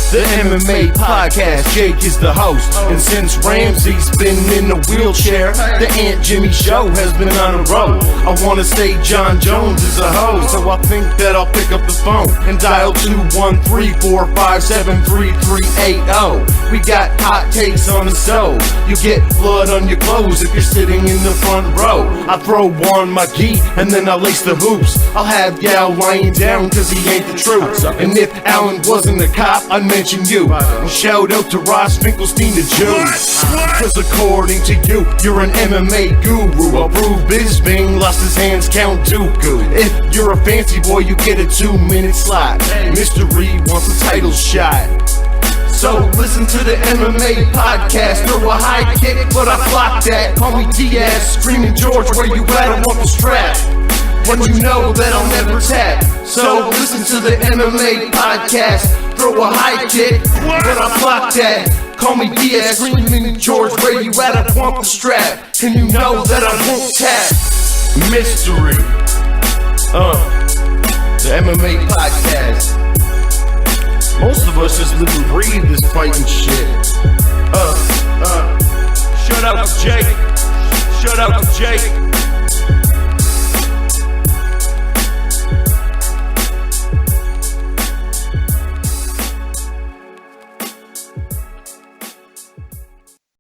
The MMA podcast, Jake is the host. And since Ramsey's been in a wheelchair, the Aunt Jimmy Show has been on a roll. I wanna say John Jones is a host, so I think that I'll pick up the phone and dial 213-457-3380. We got hot takes on the stove. You get blood on your clothes if you're sitting in the front row. I throw on my gi and then I lace the hoops. I'll have Yao lying down cause he ain't the truth. And if Alan wasn't a cop, I'd mention you. And shout out to Ross Finkelstein, the Jew. Cause according to you, you're an MMA guru. A Brew Bisbing lost his hands, Count Dooku. If you're a fancy boy, you get a 2-minute slot. Mystery wants a title shot. So listen to the MMA podcast. Throw a high kick, but I block that. Call me Diaz, screaming George, where you at? I want the strap. But you know that I'll never tap. So listen to the MMA podcast. Throw a high kick, but I block that. Call me Diaz, screaming George, where you at? I want the strap. And you know that I won't tap. Mystery. the MMA podcast. Most of us just live and breathe this fighting shit. Shout out to Jake. Shout out to Jake.